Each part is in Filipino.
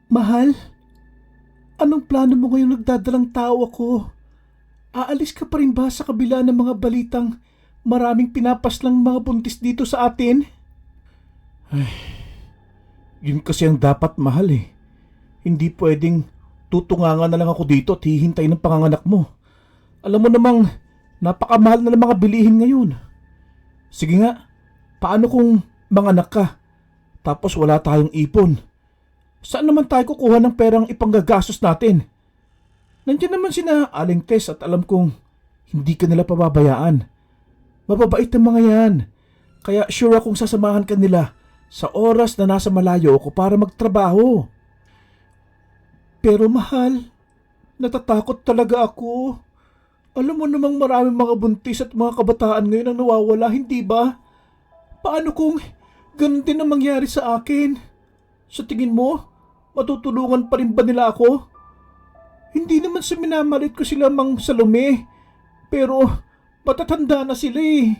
Mahal, anong plano mo ngayong nagdadalang tao ako? Aalis ka pa rin ba sa kabila ng mga balitang maraming pinapaslang mga buntis dito sa atin? Yun kasi ang dapat, mahal eh. Hindi pwedeng tutungangan na lang ako dito at hihintay ng panganganak mo. Alam mo namang napakamahal na ng mga bilihin ngayon. Sige nga, paano kung manganak ka tapos wala tayong ipon? Saan naman tayo kukuha ng perang ipanggagastos natin? Nandiyan naman sina Aling Tess at alam kong hindi ka nila pababayaan. Mababait ang mga yan. Kaya sure akong sasamahan ka nila sa oras na nasa malayo ako para magtrabaho. Pero mahal, natatakot talaga ako. Alam mo namang maraming mga buntis at mga kabataan ngayon ang nawawala, hindi ba? Paano kung ganun din ang mangyari sa akin? Sa tingin mo, matutulungan pa rin ba nila ako? Hindi naman sa minamalit ko sila, Mang Salome. Pero matatanda na sila eh.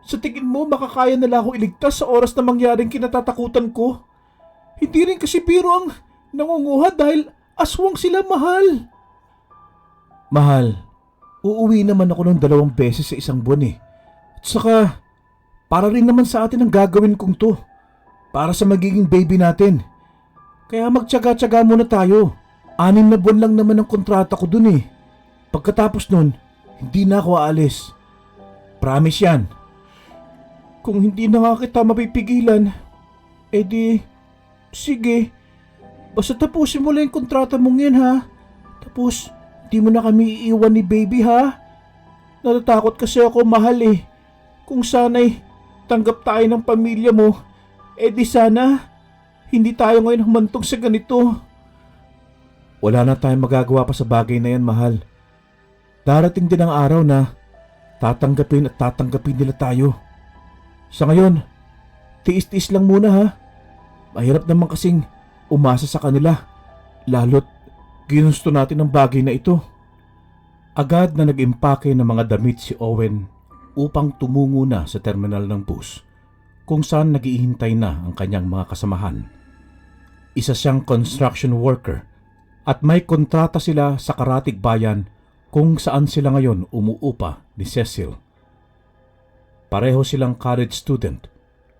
Sa tingin mo, makakaya nila ako iligtas sa oras na mangyaring kinatatakutan ko? Hindi rin kasi biro ang nangunguha dahil aswang sila, mahal. Mahal, uuwi naman ako ng 2 beses sa isang buwan eh. At saka, para rin naman sa atin ang gagawin kong to. Para sa magiging baby natin. Kaya magtyaga-tyaga muna tayo. 6 na buwan lang naman ang kontrata ko dun eh. Pagkatapos nun, hindi na ako aalis. Promise yan. Kung hindi na nga kita mapipigilan, edi, sige. Basta tapusin mo lang yung kontrata mong yan ha. Tapos, di mo na kami iiwan ni baby ha. Natatakot kasi ako, mahal eh. Kung sana'y tanggap tayo ng pamilya mo, edi sana hindi tayo ngayon humantong sa ganito. Wala na tayong magagawa pa sa bagay na yan, mahal. Darating din ang araw na tatanggapin at tatanggapin nila tayo. Sa ngayon, tiis-tiis lang muna ha. Mahirap naman kasing umasa sa kanila, lalo't ginusto natin ang bagay na ito. Agad na nag-impake ng mga damit si Owen upang tumungo na sa terminal ng bus kung saan naghihintay na ang kanyang mga kasamahan. Isa siyang construction worker at may kontrata sila sa Karatig Bayan kung saan sila ngayon umuupa ni Cecil. Pareho silang college student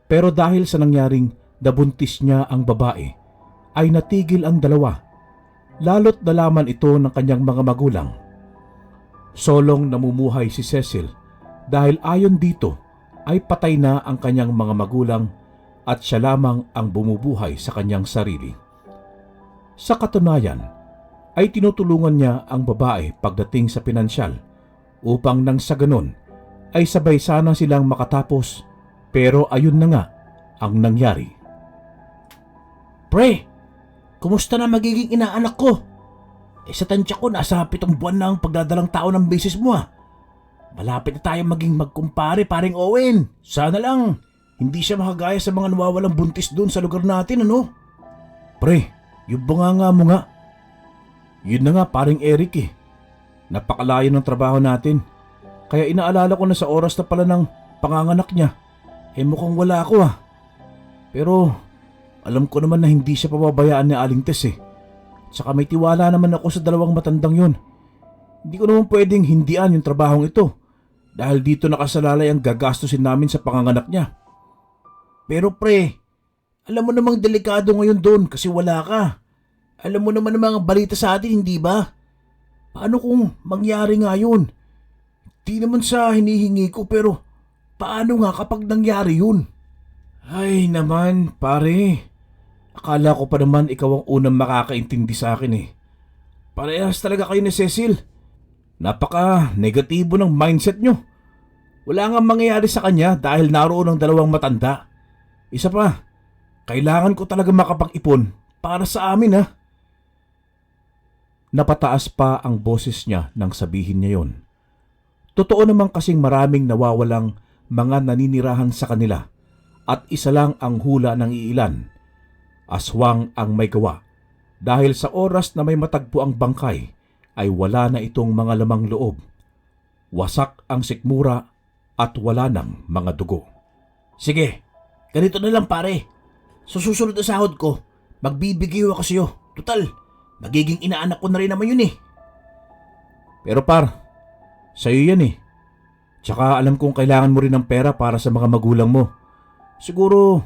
pero dahil sa nangyaring nabuntis niya ang babae ay natigil ang dalawa, lalo't nalaman ito ng kanyang mga magulang. Solong namumuhay si Cecil dahil ayon dito ay patay na ang kanyang mga magulang at siya lamang ang bumubuhay sa kanyang sarili. Sa katunayan ay tinutulungan niya ang babae pagdating sa pinansyal upang nang sa ganon ay sabay sana silang makatapos, pero ayun na nga ang nangyari. Pre, kumusta na magiging inaanak ko? Sa tansya ko nasa 7 buwan na ang pagdadalang tao ng beses mo ah. Malapit na tayo maging magkumpare, paring Owen. Sana lang hindi siya makagaya sa mga nawawalang buntis doon sa lugar natin, ano? Pre, yung bunganga mo nga. Yun na nga, paring Eric eh. Napakalayo ng trabaho natin. Kaya inaalala ko na sa oras na pala ng panganganak niya, mukhang wala ako ah. Pero alam ko naman na hindi siya pababayaan ni Aling Tess eh. Saka may tiwala naman ako sa 2 matandang yun. Hindi ko naman pwedeng hindian yung trabahong ito dahil dito nakasalalay ang gagastusin namin sa panganganak niya. Pero pre, alam mo namang delikado ngayon doon kasi wala ka. Alam mo naman ang mga balita sa atin, hindi ba? Paano kung mangyari nga yun? Di naman sa hinihingi ko pero paano nga kapag nangyari yun? Ay naman, pare. Akala ko pa naman ikaw ang unang makakaintindi sa akin eh. Parehas talaga kayo ni Cecil. Napaka-negatibo ng mindset nyo. Wala nga mangyayari sa kanya dahil naroon ang 2 matanda. Isa pa, kailangan ko talaga makapag-ipon para sa amin ha. Napataas pa ang boses niya nang sabihin niya yon. Totoo naman kasing maraming nawawalang mga naninirahan sa kanila at isa lang ang hula ng iilan. Aswang ang may gawa dahil sa oras na may matagpo ang bangkay ay wala na itong mga lamang loob. Wasak ang sikmura at wala nang mga dugo. Sige, ganito na lang pare. Sa susunod na sahod ko, Magbibigay ako sa'yo. Total, magiging inaanak ko na rin naman yun eh. Pero par, sa'yo yan eh. Tsaka alam kong kailangan mo rin ng pera para sa mga magulang mo. Siguro,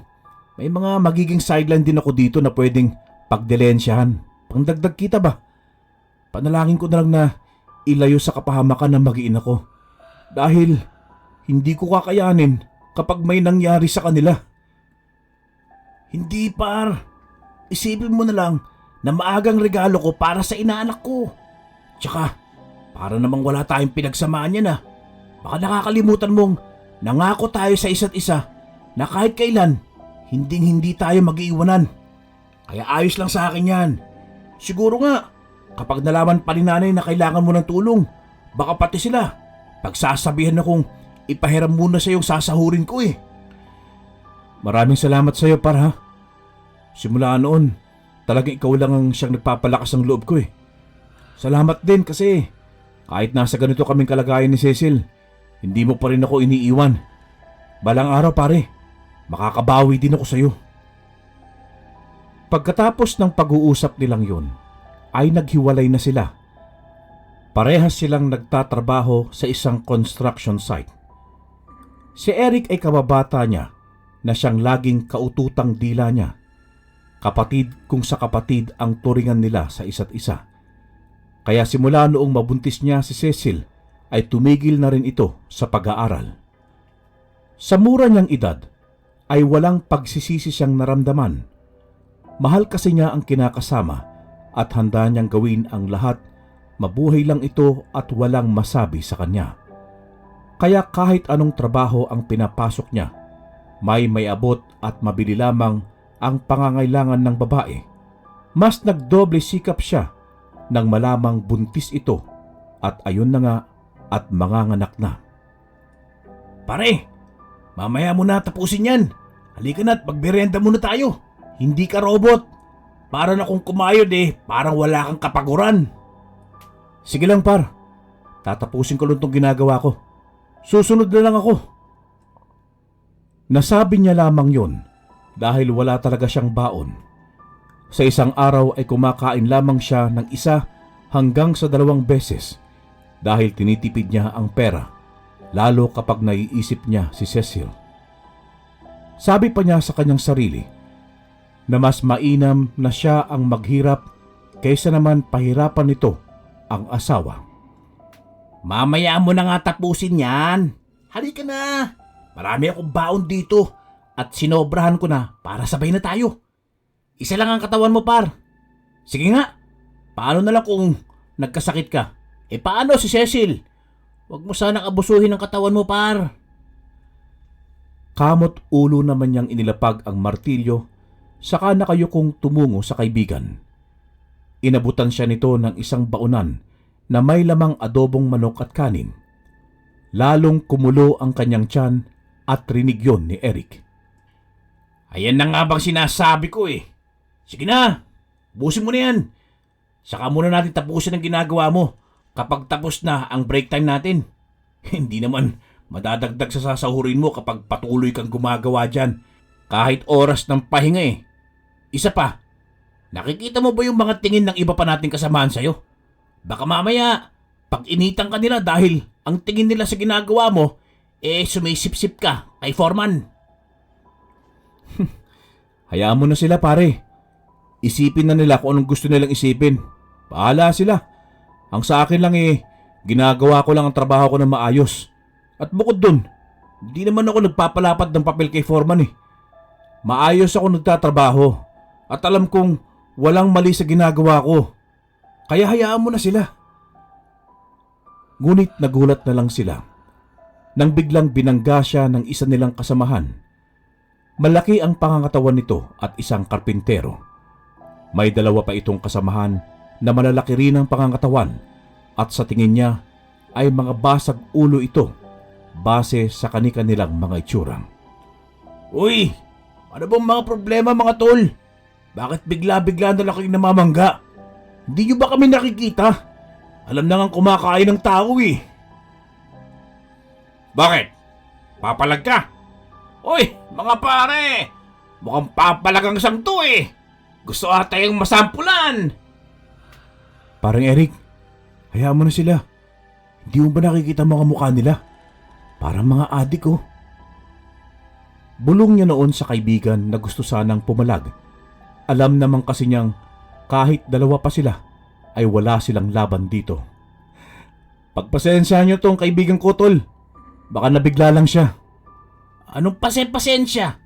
may mga magiging sideline din ako dito na pwedeng pagdelensyahan. Pangdagdag kita ba? Panalangin ko na lang na ilayo sa kapahamakan ng mag-iina ko. Dahil hindi ko kakayanin kapag may nangyari sa kanila. Hindi par. Isipin mo na lang na maagang regalo ko para sa inaanak ko. Tsaka, para namang wala tayong pinagsamaan yan ah. Baka nakakalimutan mong nangako tayo sa isa't isa na kahit kailan, hindi tayo mag-iiwanan. Kaya ayos lang sa akin yan. Siguro nga, kapag nalaman pa ni nanay na kailangan mo ng tulong, baka pati sila, pagsasabihan na kung ipahiram muna sa yung sasahurin ko eh. Maraming salamat sa iyo par ha. Simula noon, talagang ikaw lang ang siyang nagpapalakas ng loob ko eh. Salamat din kasi kahit nasa ganito kaming kalagayan ni Cecil, hindi mo pa rin ako iniiwan. Balang araw pare, makakabawi din ako sa iyo. Pagkatapos ng pag-uusap nilang yun, ay naghiwalay na sila. Parehas silang nagtatrabaho sa isang construction site. Si Eric ay kababata niya na siyang laging kaututang dila niya. Kapatid kung sa kapatid ang turingan nila sa isa't isa. Kaya simula noong mabuntis niya si Cecil ay tumigil na rin ito sa pag-aaral. Sa mura niyang edad ay walang pagsisisi siyang naramdaman. Mahal kasi niya ang kinakasama at handa niyang gawin ang lahat, mabuhay lang ito at walang masabi sa kanya. Kaya kahit anong trabaho ang pinapasok niya, may abot at mabili lamang ang pangangailangan ng babae. Mas nagdoble sikap siya nang malamang buntis ito at ayun na nga at manganganak na. Pare, mamaya mo na tapusin yan. Halika na't magberenda muna tayo. Hindi ka robot. Para na kung kumayod eh, parang wala kang kapaguran. Sige lang par, tatapusin ko lang itong ginagawa ko. Susunod na lang ako. Nasabi niya lamang yon dahil wala talaga siyang baon. Sa isang araw ay kumakain lamang siya ng 1 hanggang sa 2 beses dahil tinitipid niya ang pera, lalo kapag naiisip niya si Cecil. Sabi pa niya sa kanyang sarili na mas mainam na siya ang maghirap kaysa naman pahirapan nito ang asawa. Mamaya mo na nga tapusin yan. Halika na. Marami akong baon dito at sinobrahan ko na para sabay na tayo. Isa lang ang katawan mo par. Sige nga. Paano na lang kung nagkasakit ka? Eh paano si Cecil? Huwag mo sanang abusuhin ang katawan mo par. Kamot ulo naman niyang inilapag ang martilyo, saka nakayukong tumungo sa kaibigan. Inabutan siya nito ng isang baonan na may lamang adobong manok at kanin. Lalong kumulo ang kanyang tiyan at rinig yon ni Eric. Ayan na nga bang sinasabi ko eh. Sige na, busin mo na yan. Saka muna natin tapusin ang ginagawa mo kapag tapos na ang break time natin. Hindi naman madadagdag sa sasahurin mo kapag patuloy kang gumagawa dyan. Kahit oras ng pahinga eh. Isa pa, nakikita mo ba yung mga tingin ng iba pa nating kasamaan sa'yo? Baka mamaya, pag initan ka nila dahil ang tingin nila sa ginagawa mo, eh sumisip-sip ka kay Foreman. Hayaan mo na sila pare. Isipin na nila kung anong gusto nilang isipin. Bahala sila. Ang sa akin lang eh, ginagawa ko lang ang trabaho ko na maayos. At bukod dun, hindi naman ako nagpapalapat ng papel kay Foreman eh. Maayos ako nagtatrabaho at alam kong walang mali sa ginagawa ko. Kaya hayaan mo na sila. Ngunit nagulat na lang sila nang biglang binangga siya ng isa nilang kasamahan. Malaki ang pangangatawan nito at isang karpintero. May 2 pa itong kasamahan na malalaki rin ang pangangatawan at sa tingin niya ay mga basag ulo ito base sa kani-kanilang mga itsura. Uy, ano bang mga problema mga tol? Bakit bigla-bigla na lang kayong namamangga? Hindi nyo ba kami nakikita? Alam na nga kumakain ng tao eh. Bakit? Papalag ka? Uy, mga pare! Mukhang papalagang sang to eh! Gusto ata yung masampulan. Parang Eric, hayaan mo na sila. Hindi mo ba nakikita mga mukha nila? Parang mga adik oh. Bulong niya noon sa kaibigan na gusto sanang pumalag. Alam naman kasi niyang kahit dalawa pa sila ay wala silang laban dito. Pagpasensya niyo tong kaibigan ko, tol. Baka nabigla lang siya. Anong pasensya?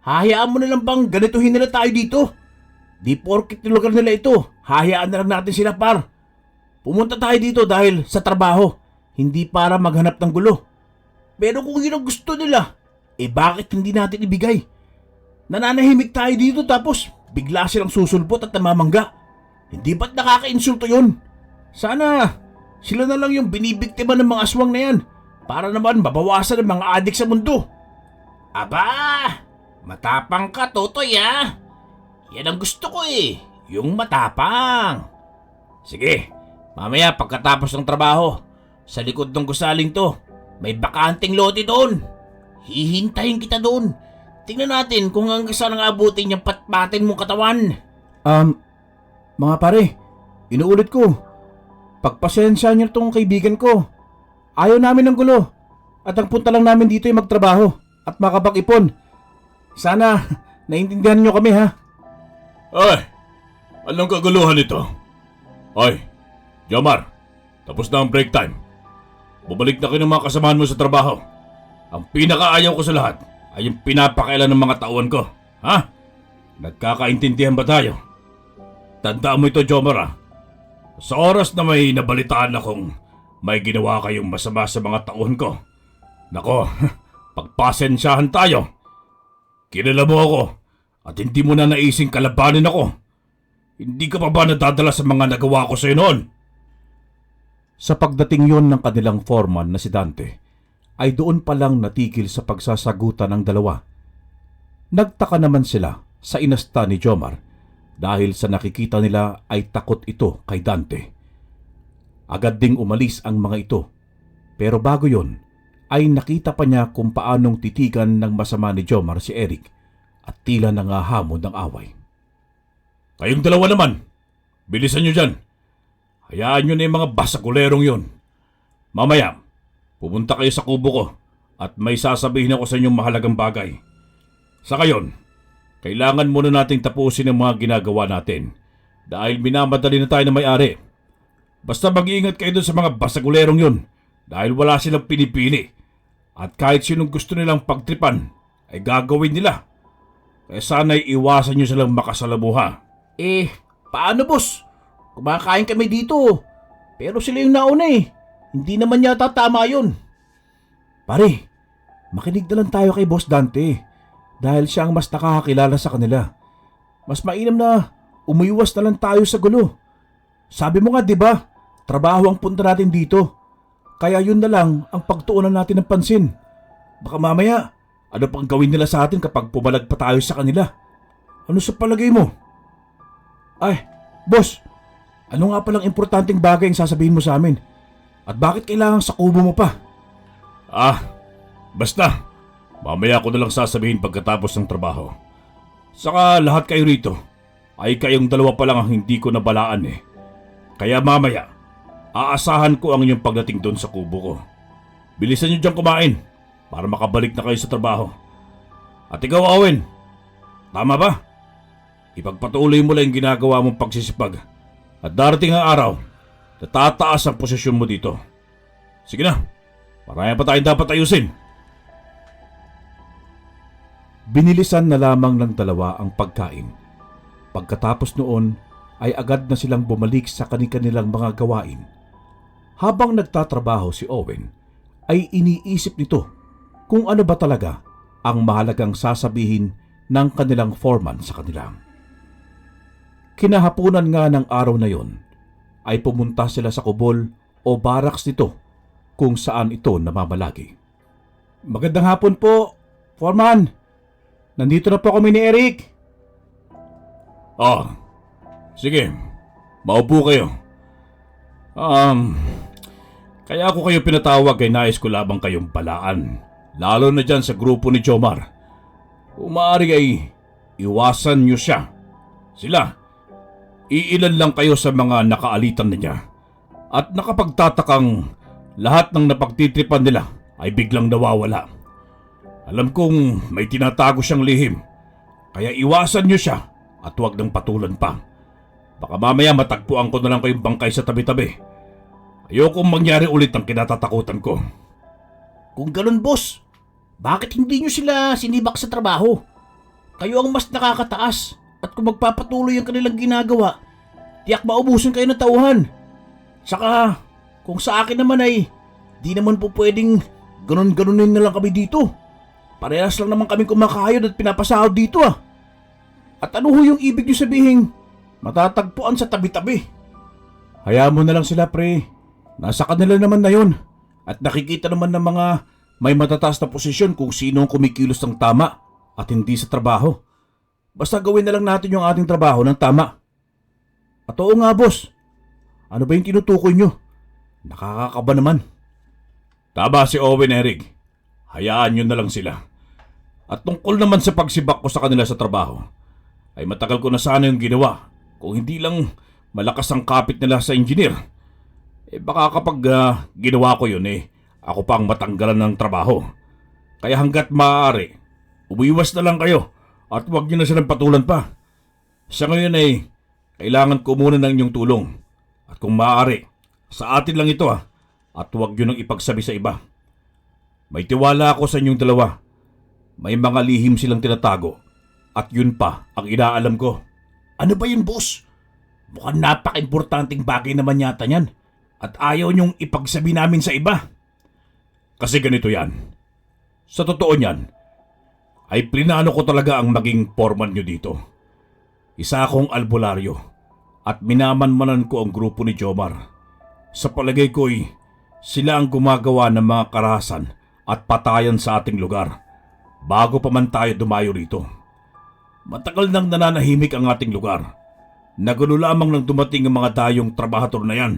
Hahayaan mo na lang bang ganituhin nila tayo dito? Di porkit lugar nila ito, hahayaan na lang natin sila par. Pumunta tayo dito dahil sa trabaho, hindi para maghanap ng gulo. Pero kung yun ang gusto nila, bakit hindi natin ibigay? Nananahimik tayo dito tapos bigla silang susulpot at namamangga. Hindi ba't nakaka-insulto yun? Sana sila na lang yung binibiktima ng mga aswang na yan para naman mabawasan ng mga adik sa mundo. Aba, matapang ka, Totoy ah. Yan ang gusto ko yung matapang. Sige, mamaya pagkatapos ng trabaho, sa likod ng gusaling to, may bakanting lote doon. Hihintayin kita doon. Tingnan natin kung hanggang saan ang abutin yung patpatin mong katawan. Mga pare, inuulit ko. Pagpasensya niyo tong kaibigan ko. Ayaw namin ng gulo. At ang punta lang namin dito ay magtrabaho at makapag-ipon. Sana naintindihan niyo kami ha. Ay, anong kaguluhan ito? Ay, Jomar, tapos na ang break time. Bumalik na kayo ng mga kasamahan mo sa trabaho. Ang pinakaayaw ko sa lahat ay yung pinapakailan ng mga tauhan ko. Ha? Nagkakaintindihan ba tayo? Tandaan mo ito, Jomar ha. Sa oras na may nabalitaan akong may ginawa kayong masama sa mga tauhan ko, nako, pagpasensyahan tayo. Kilala mo ako at hindi mo na naising kalabanin ako. Hindi ka pa ba nadadala sa mga nagawa ko sa'yo noon? Sa pagdating yon ng kanilang foreman na si Dante, ay doon pa lang natigil sa pagsasagutan ng dalawa. Nagtaka naman sila sa inasta ni Jomar dahil sa nakikita nila ay takot ito kay Dante. Agad ding umalis ang mga ito, pero bago yon ay nakita pa niya kung paanong titigan ng masama ni Jomar si Eric at tila nangahamon ng away. Kayong dalawa naman, bilisan nyo dyan. Hayaan nyo na yung mga basakulerong yun. Mamaya, pupunta kayo sa kubo ko at may sasabihin ako sa inyong mahalagang bagay. Sa ngayon, kailangan muna nating tapusin ang mga ginagawa natin dahil minamadali na tayo na may-ari. Basta mag-iingat kayo dun sa mga basakulerong yun dahil wala silang pinipili at kahit sinong gusto nilang pagtripan ay gagawin nila. Kaya sana'y iwasan nyo silang makasalamuha. Paano boss? Kumakain kami dito. Pero sila yung nauna Hindi naman yata tama yun. Pare, makinig na lang tayo kay Boss Dante dahil siya ang mas nakakakilala sa kanila. Mas mainam na umiwas na lang tayo sa gulo. Sabi mo nga 'di ba, trabaho ang punta natin dito. Kaya yun na lang ang pagtuunan natin ng pansin. Baka mamaya, ano pang gawin nila sa atin kapag pumalag pa tayo sa kanila? Ano sa palagay mo? Ay, boss, ano nga palang importanteng bagay ang sasabihin mo sa amin? At bakit kailangan sa kubo mo pa? Basta, mamaya ko na lang sasabihin pagkatapos ng trabaho. Saka lahat kayo rito, ay kayong dalawa pa lang ang hindi ko nabalaan Kaya mamaya, aasahan ko ang inyong pagdating doon sa kubo ko. Bilisan nyo dyan kumain para makabalik na kayo sa trabaho. At ikaw, Owen, tama ba? Ipagpatuloy mo lang yung ginagawa mong pagsisipag at darating ang araw na tataas ang posisyon mo dito. Sige na, marami pa tayong dapat ayusin. Binilisan na lamang ng dalawa ang pagkain. Pagkatapos noon ay agad na silang bumalik sa kanilang mga gawain. Habang nagtatrabaho si Owen, ay iniisip nito kung ano ba talaga ang mahalagang sasabihin ng kanilang foreman sa kanila. Kinahapunan nga ng araw na yon, ay pumunta sila sa kubol o barracks nito kung saan ito namamalagi. Magandang hapon po, foreman. Nandito na po kami ni Eric. Sige, maupo kayo. Kaya ako kayo pinatawag ay nais ko labang kayong balaan. Lalo na dyan sa grupo ni Jomar. Kung maaari ay iwasan nyo siya. Sila, iilan lang kayo sa mga nakaalitan niya. At nakapagtatakang lahat ng napagtitripan nila ay biglang nawawala. Alam kong may tinatago siyang lihim, kaya iwasan niyo siya at huwag nang patulan pa. Baka mamaya matagpuan ko na lang kayong bangkay sa tabi-tabi. Ayokong mangyari ulit ang kinatatakutan ko. Kung ganun, boss, bakit hindi nyo sila sinibak sa trabaho? Kayo ang mas nakakataas at kung magpapatuloy ang kanilang ginagawa, tiyak maubusan kayo ng tauhan. Saka, kung sa akin naman ay di naman po pwedeng ganun-ganunin na lang kami dito. Parehas lang naman kaming kumakayod at pinapasahod dito ah. At ano ho yung ibig nyo sabihin? Matatagpuan sa tabi-tabi. Hayaan mo na lang sila, pre. Nasa kanila naman na yun. At nakikita naman ng mga may matataas na posisyon kung sino ang kumikilos ng tama at hindi sa trabaho. Basta gawin na lang natin yung ating trabaho ng tama. At oo nga, boss. Ano ba yung tinutukoy nyo? Nakakakaba naman. Tama si Owen, Eric. Hayaan nyo na lang sila. At tungkol naman sa pagsibak ko sa kanila sa trabaho, ay matagal ko na sana yung ginawa. Kung hindi lang malakas ang kapit nila sa engineer, baka kapag ginawa ko yun, ako pa ang matanggalan ng trabaho. Kaya hanggat maaari, umiwas na lang kayo at huwag nyo na silang patulan pa. Sa ngayon kailangan ko muna ng inyong tulong. At kung maaari, sa atin lang ito at huwag nyo nang ipagsabi sa iba. May tiwala ako sa inyong dalawa. May mga lihim silang tinatago at yun pa ang inaalam ko. Ano ba yun, boss? Mukhang napaka-importanting bagay naman yata yan. At ayaw niyong ipagsabi namin sa iba. Kasi ganito yan. Sa totoo niyan, ay plinano ko talaga ang maging foreman nyo dito. Isa akong albularyo at minamanmanan ko ang grupo ni Jomar. Sa palagay ko'y sila ang gumagawa ng mga karahasan at patayan sa ating lugar bago pa man tayo dumayo rito. Matagal nang nananahimik ang ating lugar. Nagulo lamang nang dumating ang mga dayong trabahador na yan.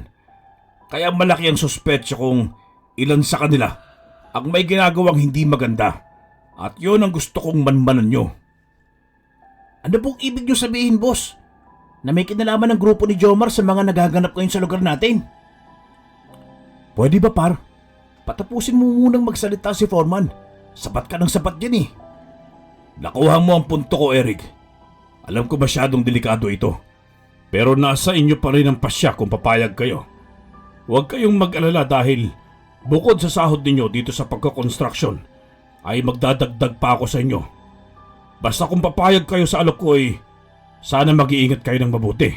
Kaya malaki ang suspetsya kung ilan sa kanila ang may ginagawang hindi maganda at yun ang gusto kong manmanan nyo. Ano pong ibig nyo sabihin, boss? Na may kinalaman ng grupo ni Jomar sa mga nagaganap ngayon sa lugar natin? Pwede ba, par? Patapusin mo munang magsalita si Foreman. Sapat ka ng sapat yan eh. Nakuha mo ang punto ko, Eric. Alam ko masyadong delikado ito. Pero nasa inyo pa rin ang pasya kung papayag kayo. Huwag kayong mag-alala dahil bukod sa sahod ninyo dito sa pagkakonstruksyon, ay magdadagdag pa ako sa inyo. Basta kung papayag kayo sa alok ko sana mag-iingat kayo ng mabuti.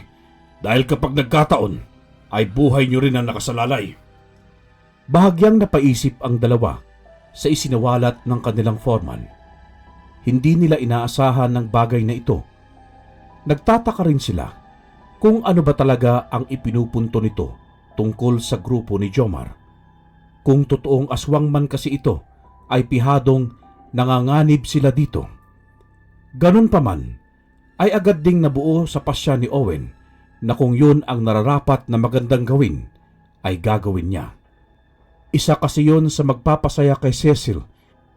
Dahil kapag nagkataon, ay buhay nyo rin ang nakasalalay. Bahagyang napaisip ang dalawa sa isinawalat ng kanilang foreman. Hindi nila inaasahan ng bagay na ito. Nagtataka rin sila kung ano ba talaga ang ipinupunto nito tungkol sa grupo ni Jomar. Kung totoong aswang man kasi ito, ay pihadong nanganganib sila dito. Ganun pa man, ay agad ding nabuo sa pasya ni Owen na kung yun ang nararapat na magandang gawin, ay gagawin niya. Isa kasi yun sa magpapasaya kay Cecil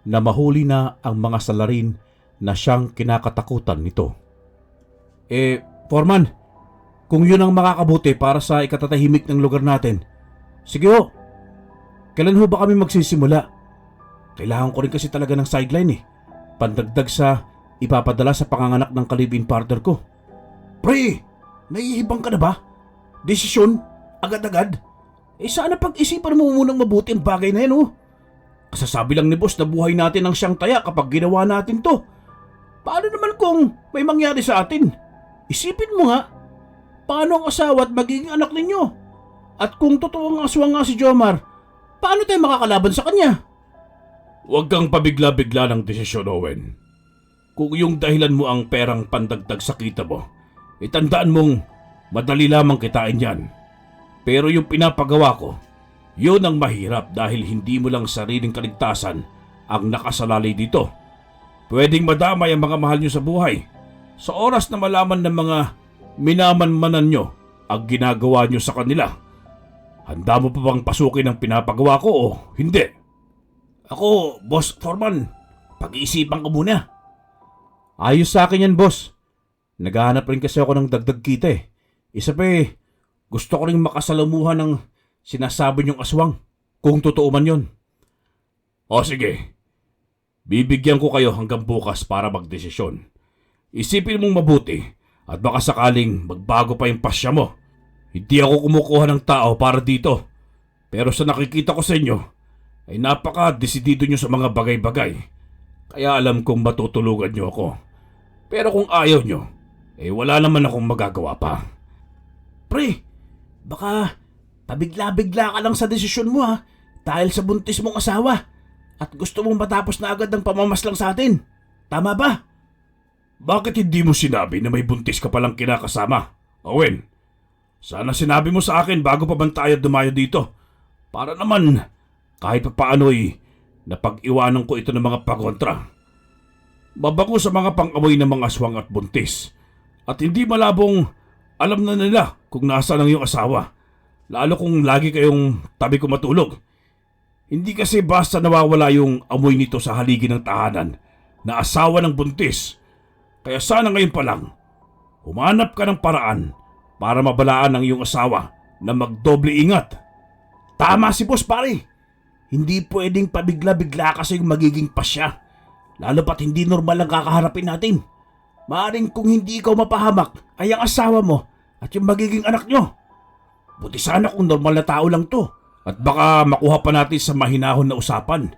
na mahuli na ang mga salarin na siyang kinakatakutan nito. Foreman, kung yun ang makakabuti para sa ikatatahimik ng lugar natin, sige ho. Kailan ho ba kami magsisimula? Kailangan ko rin kasi talaga ng sideline pandagdag sa ipapadala sa panganganak ng kalibin partner ko. Pre, nahihibang ka na ba? Desisyon? Agad-agad? Sana pag-isipan mo munang mabuti ang bagay na yan Kasasabi lang ni boss na buhay natin ang siyang taya kapag ginawa natin to. Paano naman kung may mangyari sa atin? Isipin mo nga, paano ang asawa at magiging anak ninyo? At kung totoong aswang nga si Jomar, paano tayo makakalaban sa kanya? Huwag kang pabigla-bigla ng desisyon, Owen. Kung yung dahilan mo ang perang pandagdag sa kita mo, itandaan mong madali lamang kitain yan. Pero yung pinapagawa ko, yun ang mahirap dahil hindi mo lang sariling kaligtasan ang nakasalalay dito. Pwedeng madamay ang mga mahal nyo sa buhay. Sa oras na malaman ng mga minamanmanan nyo ang ginagawa nyo sa kanila, handa mo pa bang pasukin ang pinapagawa ko o hindi? Ako, Boss Foreman, pag-iisipan ko muna. Ayos sa akin yan, boss. Naghahanap rin kasi ako ng dagdag kita eh. Isa pa eh, gusto ko rin makasalamuhan ng sinasabi niyong aswang. Kung totoo man yun. O sige, bibigyan ko kayo hanggang bukas para magdesisyon. Isipin mong mabuti at baka sakaling magbago pa yung pasya mo. Hindi ako kumukuha ng tao para dito. Pero sa nakikita ko sa inyo, ay napaka-desidido nyo sa mga bagay-bagay. Kaya alam kong matutulugan nyo ako. Pero kung ayaw nyo, wala naman akong magagawa pa. Pre, baka pabigla-bigla ka lang sa desisyon mo ha. Dahil sa buntis mong asawa. At gusto mong matapos na agad ng pamamaslang sa atin. Tama ba? Bakit hindi mo sinabi na may buntis ka palang kinakasama, Owen? Sana sinabi mo sa akin bago pa man tayo dumayo dito. Para naman, kahit pa paano'y napag-iwanan ko ito ng mga pagontra. Babango sa mga pang-amoy ng mga aswang at buntis. At hindi malabong alam na nila kung nasaan ang iyong asawa. Lalo kung lagi kayong tabi ko matulog. Hindi kasi basta nawawala yung amoy nito sa haligi ng tahanan na asawa ng buntis. Kaya sana ngayon pa lang, humanap ka ng paraan para mabalaan ang iyong asawa na magdoble ingat. Tama si boss pare. Hindi pwedeng pabigla-bigla kasi yung magiging pasya. Lalo pat hindi normal ang kakaharapin natin. Maaring kung hindi ikaw mapahamak ay ang asawa mo at yung magiging anak nyo. Buti sana kung normal na tao lang to. At baka makuha pa natin sa mahinahon na usapan.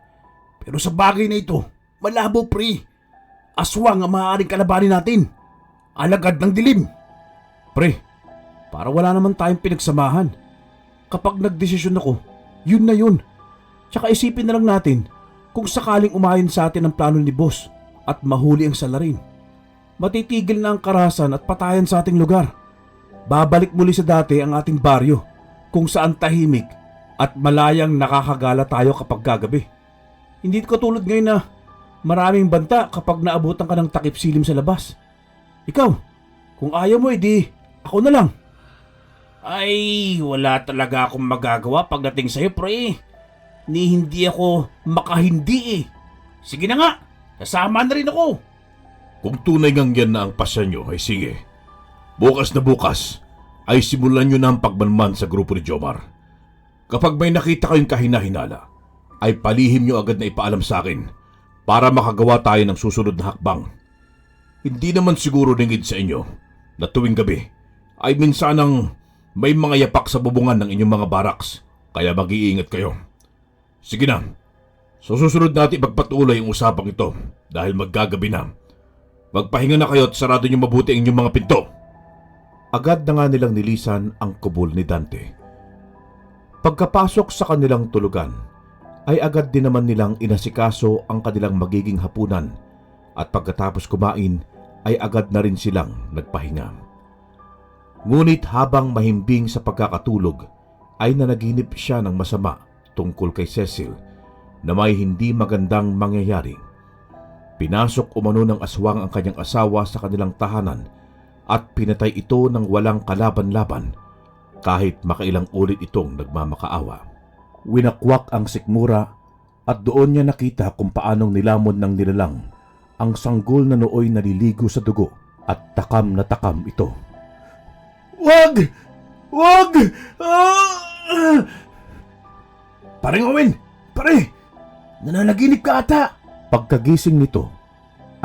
Pero sa bagay na ito, malabo pre. Aswang ang maaaring kalabanin natin. Alagad ng dilim. Pre, para wala naman tayong pinagsamahan. Kapag nagdesisyon ako, yun na yun. Tsaka isipin na lang natin kung sakaling umayon sa atin ang plano ni boss at mahuli ang salarin. Matitigil na ang karahasan at patayan sa ating lugar. Babalik muli sa dati ang ating baryo kung saan tahimik at malayang nakakagala tayo kapag gagabi. Hindi katulad ngayon na maraming banta kapag naabutan ka ng takip silim sa labas. Ikaw, kung ayaw mo edi ako na lang. Ay, wala talaga akong magagawa pagdating sa'yo pre. Hindi ako makahindi eh. Sige na nga, kasama na rin ako. Kung tunay ngang yan na ang pasya nyo, ay sige. Bukas na bukas, ay simulan nyo na ang pagmanman sa grupo ni Jomar. Kapag may nakita kayong kahina-hinala, ay palihim nyo agad na ipaalam sa akin para makagawa tayo ng susunod na hakbang. Hindi naman siguro lingid sa inyo na tuwing gabi ay minsanang may mga yapak sa bubungan ng inyong mga baraks, kaya mag-iingat kayo. Sige na, susunod natin ipagpatuloy ang usapang ito dahil maggagabi na. Magpahinga na kayo at sarado nyo mabuti ang inyong mga pinto. Agad na nga nilang nilisan ang kubol ni Dante. Pagkapasok sa kanilang tulugan, ay agad din naman nilang inasikaso ang kanilang magiging hapunan at pagkatapos kumain ay agad na rin silang nagpahinga. Ngunit habang mahimbing sa pagkakatulog ay nanaginip siya ng masama tungkol kay Cecil na may hindi magandang mangyayari. Pinasok umano ng aswang ang kanyang asawa sa kanilang tahanan at pinatay ito ng walang kalaban-laban kahit makailang ulit itong nagmamakaawa. Winakwak ang sikmura at doon niya nakita kung paanong nilamon ng nilalang ang sanggol na nooy naliligo sa dugo at takam na takam ito. Wag! Wag! Pareng Owen! Pare! Nananaginip ka ata! Pagkagising nito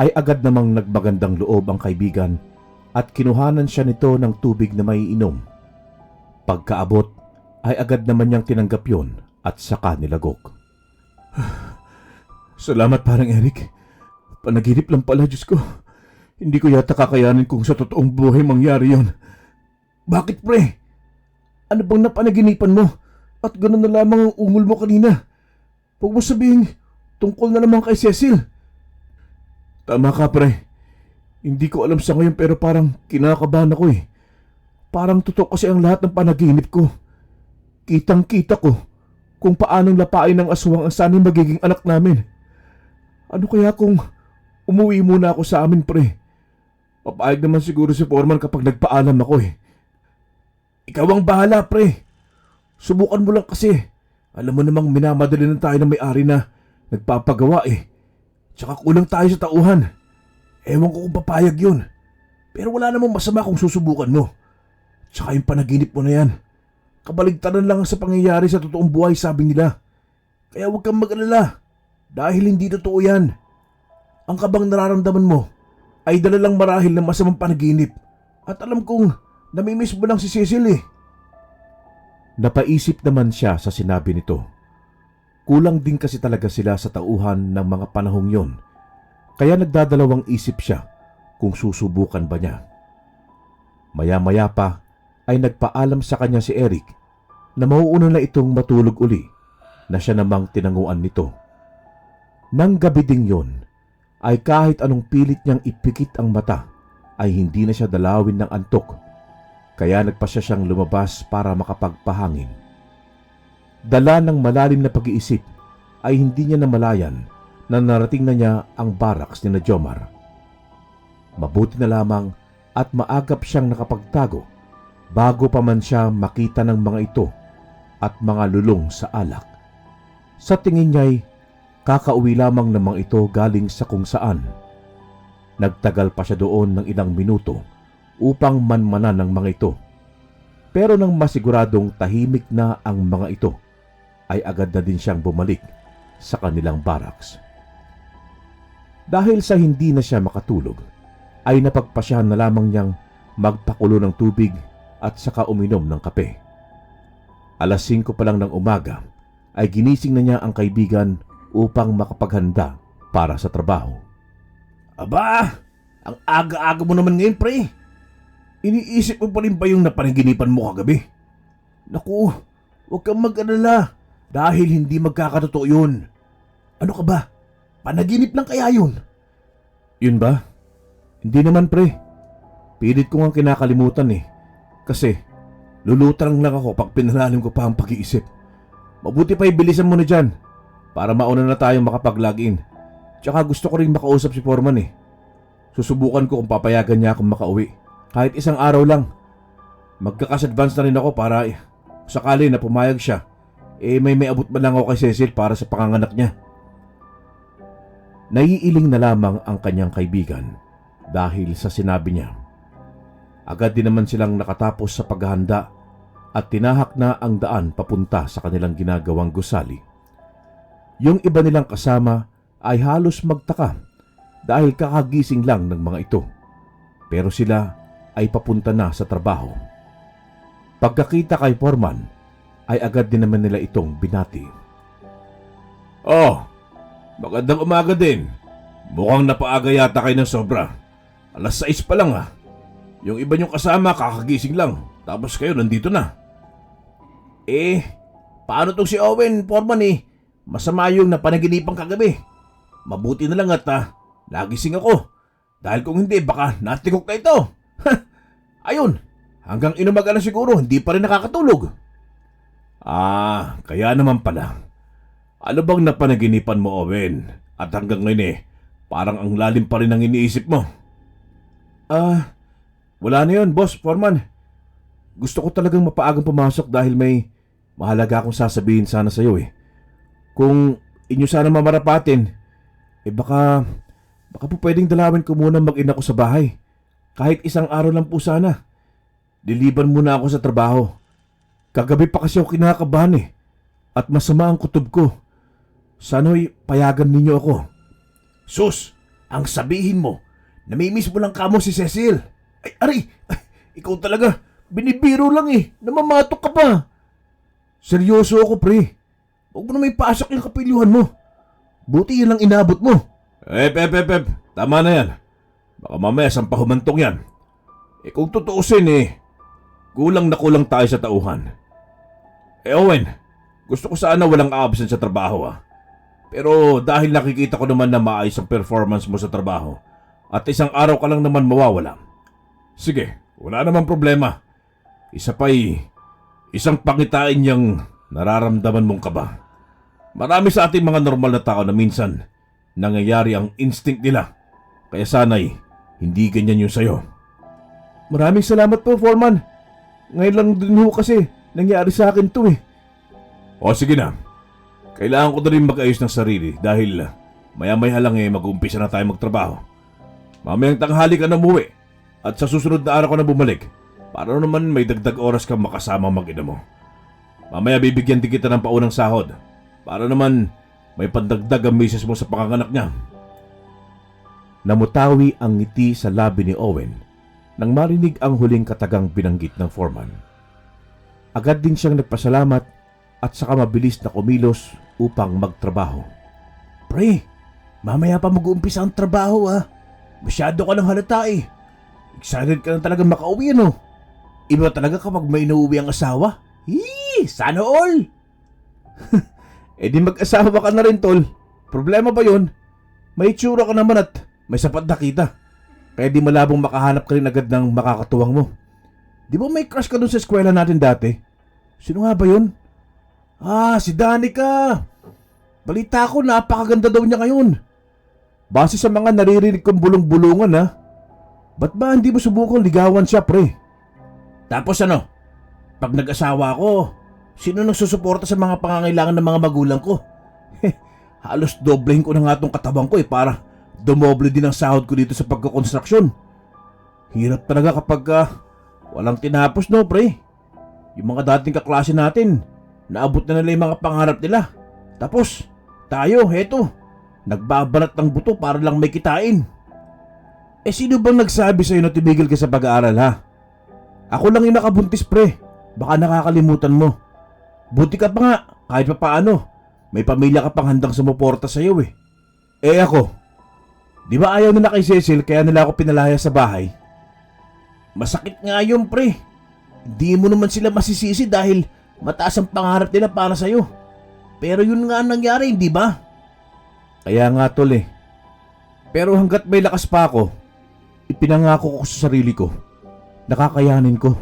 ay agad namang nagmagandang loob ang kaibigan at kinuhanan siya nito ng tubig na maiinom. Pagkaabot ay agad naman niyang tinanggap yon at saka nilagok. Salamat parang Eric. Panaginip lang pala, Diyos ko. Hindi ko yata kakayanin kung sa totoong buhay mangyari yon. Bakit pre? Ano bang napanaginipan mo? At gano'n na lamang ang ungol mo kanina. Huwag mo sabihin tungkol na naman kay Cecil. Tama ka pre. Hindi ko alam sa ngayon pero parang kinakabahan ako eh. Parang totoo kasi ang lahat ng panaginip ko. Kitang-kita ko kung paanong lapain ng aswang ang sanay magiging anak namin. Ano kaya kung umuwi muna ako sa amin pre? Papayag naman siguro si Foreman kapag nagpaalam ako eh. Ikaw ang bahala pre. Subukan mo lang kasi. Alam mo namang minamadali na tayo ng may-ari na nagpapagawa eh. Tsaka kulang tayo sa tauhan. Ewan ko kung papayag yun. Pero wala namang masama kung susubukan mo. Tsaka yung panaginip mo na yan. Kabaligtaran lang sa pangyayari sa totoong buhay, sabi nila. Kaya huwag kang mag-alala. Dahil hindi totoo yan. Ang kabang nararamdaman mo ay dala lang marahil ng masamang panaginip. At alam kong namimiss mo lang si Cecil eh. Napaisip naman siya sa sinabi nito. Kulang din kasi talaga sila sa tauhan ng mga panahong yon. Kaya nagdadalawang isip siya kung susubukan ba niya. Maya-maya pa ay nagpaalam sa kanya si Eric na mauuna na itong matulog uli na siya namang tinanguan nito. Nang gabi ding yon ay kahit anong pilit niyang ipikit ang mata ay hindi na siya dalawin ng antok. Kaya nagpasya siyang lumabas para makapagpahangin. Dala ng malalim na pag-iisip ay hindi niya namalayan na narating na niya ang barracks ni na Jomar. Mabuti na lamang at maagap siyang nakapagtago bago pa man siya makita ng mga ito at mga lulong sa alak. Sa tingin niya'y kakauwi lamang ng mga ito galing sa kung saan. Nagtagal pa siya doon ng ilang minuto upang manmanan ng mga ito. Pero nang masiguradong tahimik na ang mga ito, ay agad na din siyang bumalik sa kanilang barracks. Dahil sa hindi na siya makatulog, ay napagpasyahan na lamang niyang magpakulo ng tubig at saka uminom ng kape. Alas 5 pa lang ng umaga ay ginising na niya ang kaibigan upang makapaghanda para sa trabaho. Aba, ang aga-aga mo naman ngayon, pre. Iniisip mo pa rin ba yung napanaginipan mo kagabi? Naku, huwag kang mag-alala dahil hindi magkakatotoo yun. Ano ka ba? Panaginip lang kaya yun? Yun ba? Hindi naman, pre. Pilit ko nga kinakalimutan eh. Kasi lulutang lang ako pag pinalalim ko pa ang pag-iisip. Mabuti pa ibilisan mo na dyan para mauna na tayong makapag-login. Tsaka gusto ko rin makausap si Foreman eh. Susubukan ko kung papayagan niya akong makauwi. Kahit isang araw lang. Magkakas-advance na rin ako para sakali na pumayag siya. May abot man lang ako kay Cecil para sa panganganak niya. Naiiling na lamang ang kanyang kaibigan dahil sa sinabi niya. Agad din naman silang nakatapos sa paghahanda at tinahak na ang daan papunta sa kanilang ginagawang gusali. Yung iba nilang kasama ay halos magtaka dahil kakagising lang ng mga ito. Pero sila ay papunta na sa trabaho. Pagkakita kay Foreman, ay agad din naman nila itong binati. Oh, magandang umaga din. Mukhang napaaga yata kayo ng sobra. Alas 6 pa lang ah. Yung iba niyong kasama kakagising lang. Tapos kayo nandito na. Paano tong si Owen, Foreman eh? Masama yung napanaginipan kagabi. Mabuti na lang at nagising ako. Dahil kung hindi, baka natikok na ito. Ayun, hanggang inumaga na siguro, hindi pa rin nakakatulog. Kaya naman pala. Ano bang napanaginipan mo, Owen? At hanggang ngayon parang ang lalim pa rin ang iniisip mo. Wala na yun, boss, Foreman. Gusto ko talagang mapaagang pumasok dahil may mahalaga akong sasabihin sana sa'yo eh. Kung inyo sana mamarapatin, baka po pwedeng dalawin ko muna mag-ina ko sa bahay. Kahit isang araw lang po sana. Liliban muna ako sa trabaho. Kagabi pa kasi ako kinakabahan eh. At masama ang kutob ko. Sana'y payagan ninyo ako. Sus, ang sabihin mo, namimiss mo lang kamo si Cecil. Ay, ikaw talaga, binibiro lang eh. Namamatok ka pa. Seryoso ako, pre. Huwag mo na may pasok yung kapilyuhan mo. Buti yun lang inabot mo. Tama na yan. Baka mamaya sampahumantong yan. Kung tutuusin kulang na kulang tayo sa tauhan. Owen, gusto ko sana walang absent sa trabaho ah. Pero dahil nakikita ko naman na maayos ang performance mo sa trabaho at isang araw ka lang naman mawawala. Sige, wala namang problema. Isa pa'y isang pangitain niyang nararamdaman mong kaba. Marami sa ating mga normal na tao na minsan nangyayari ang instinct nila. Kaya sana'y hindi ganyan yung sayo. Maraming salamat po, Foreman. Ngayon lang din ho kasi nangyari sa akin to eh. O sige na. Kailangan ko na rin mag-ayos ng sarili dahil maya-maya lang mag-uumpisa na tayo magtrabaho. Mamayang tanghali ka na umuwi At sa susunod na araw ko na bumalik, para naman may dagdag oras kang makasama ang mag-ina mo. Mamaya bibigyan din kita ng paunang sahod, para naman may pandagdag ang misis mo sa panganganak niya. Namutawi ang ngiti sa labi ni Owen nang marinig ang huling katagang binanggit ng foreman. Agad din siyang nagpasalamat at saka mabilis na kumilos upang magtrabaho. Pre, mamaya pa mag-uumpisa ang trabaho ah. Masyado ka ng halata eh. Excited ka na talaga makauwi ano? Iba talaga kapag may inuuwi ang asawa. Sana all! Eh di mag-asawa ka na rin, tol. Problema ba yun? May itsura ka naman at may sapat na kita. Kaya di malabong makahanap ka rin agad ng makakatuwang mo. Di ba may crush ka dun sa eskwela natin dati? Sino nga ba yun? Si Danica! Balita ko, napakaganda daw niya ngayon. Base sa mga naririnig kong bulong-bulungan ha. Ba't ba hindi mo subukang ligawan siya, pre? Tapos ano? Pag nag-asawa ko, sino nang susuporta sa mga pangangailangan ng mga magulang ko? Halos doblehin ko na nga tong katabang ko para dumoble din ang sahod ko dito sa pagkakonstruksyon. Hirap talaga kapag walang tinapos, no, pre? Yung mga dating kaklase natin, naabot na nila yung mga pangarap nila. Tapos, tayo, heto, nagbabanat ng buto para lang may kitain. Sino bang nagsabi sa'yo na tumigil ka sa pag-aaral, ha? Ako lang yung nakabuntis, pre. Baka nakakalimutan mo. Buti ka pa nga, kahit pa paano. May pamilya ka pang handang sumuporta sa'yo eh. Ako, di ba ayaw nila kay Cecil kaya nila ako pinalaya sa bahay? Masakit nga yun, pre. Hindi mo naman sila masisisi dahil mataas ang pangarap nila para sa'yo. Pero yun nga ang nangyari, hindi ba? Kaya nga, tol eh. Pero hanggat may lakas pa ako, ipinangako ko sa sarili ko. Nakakayanin ko.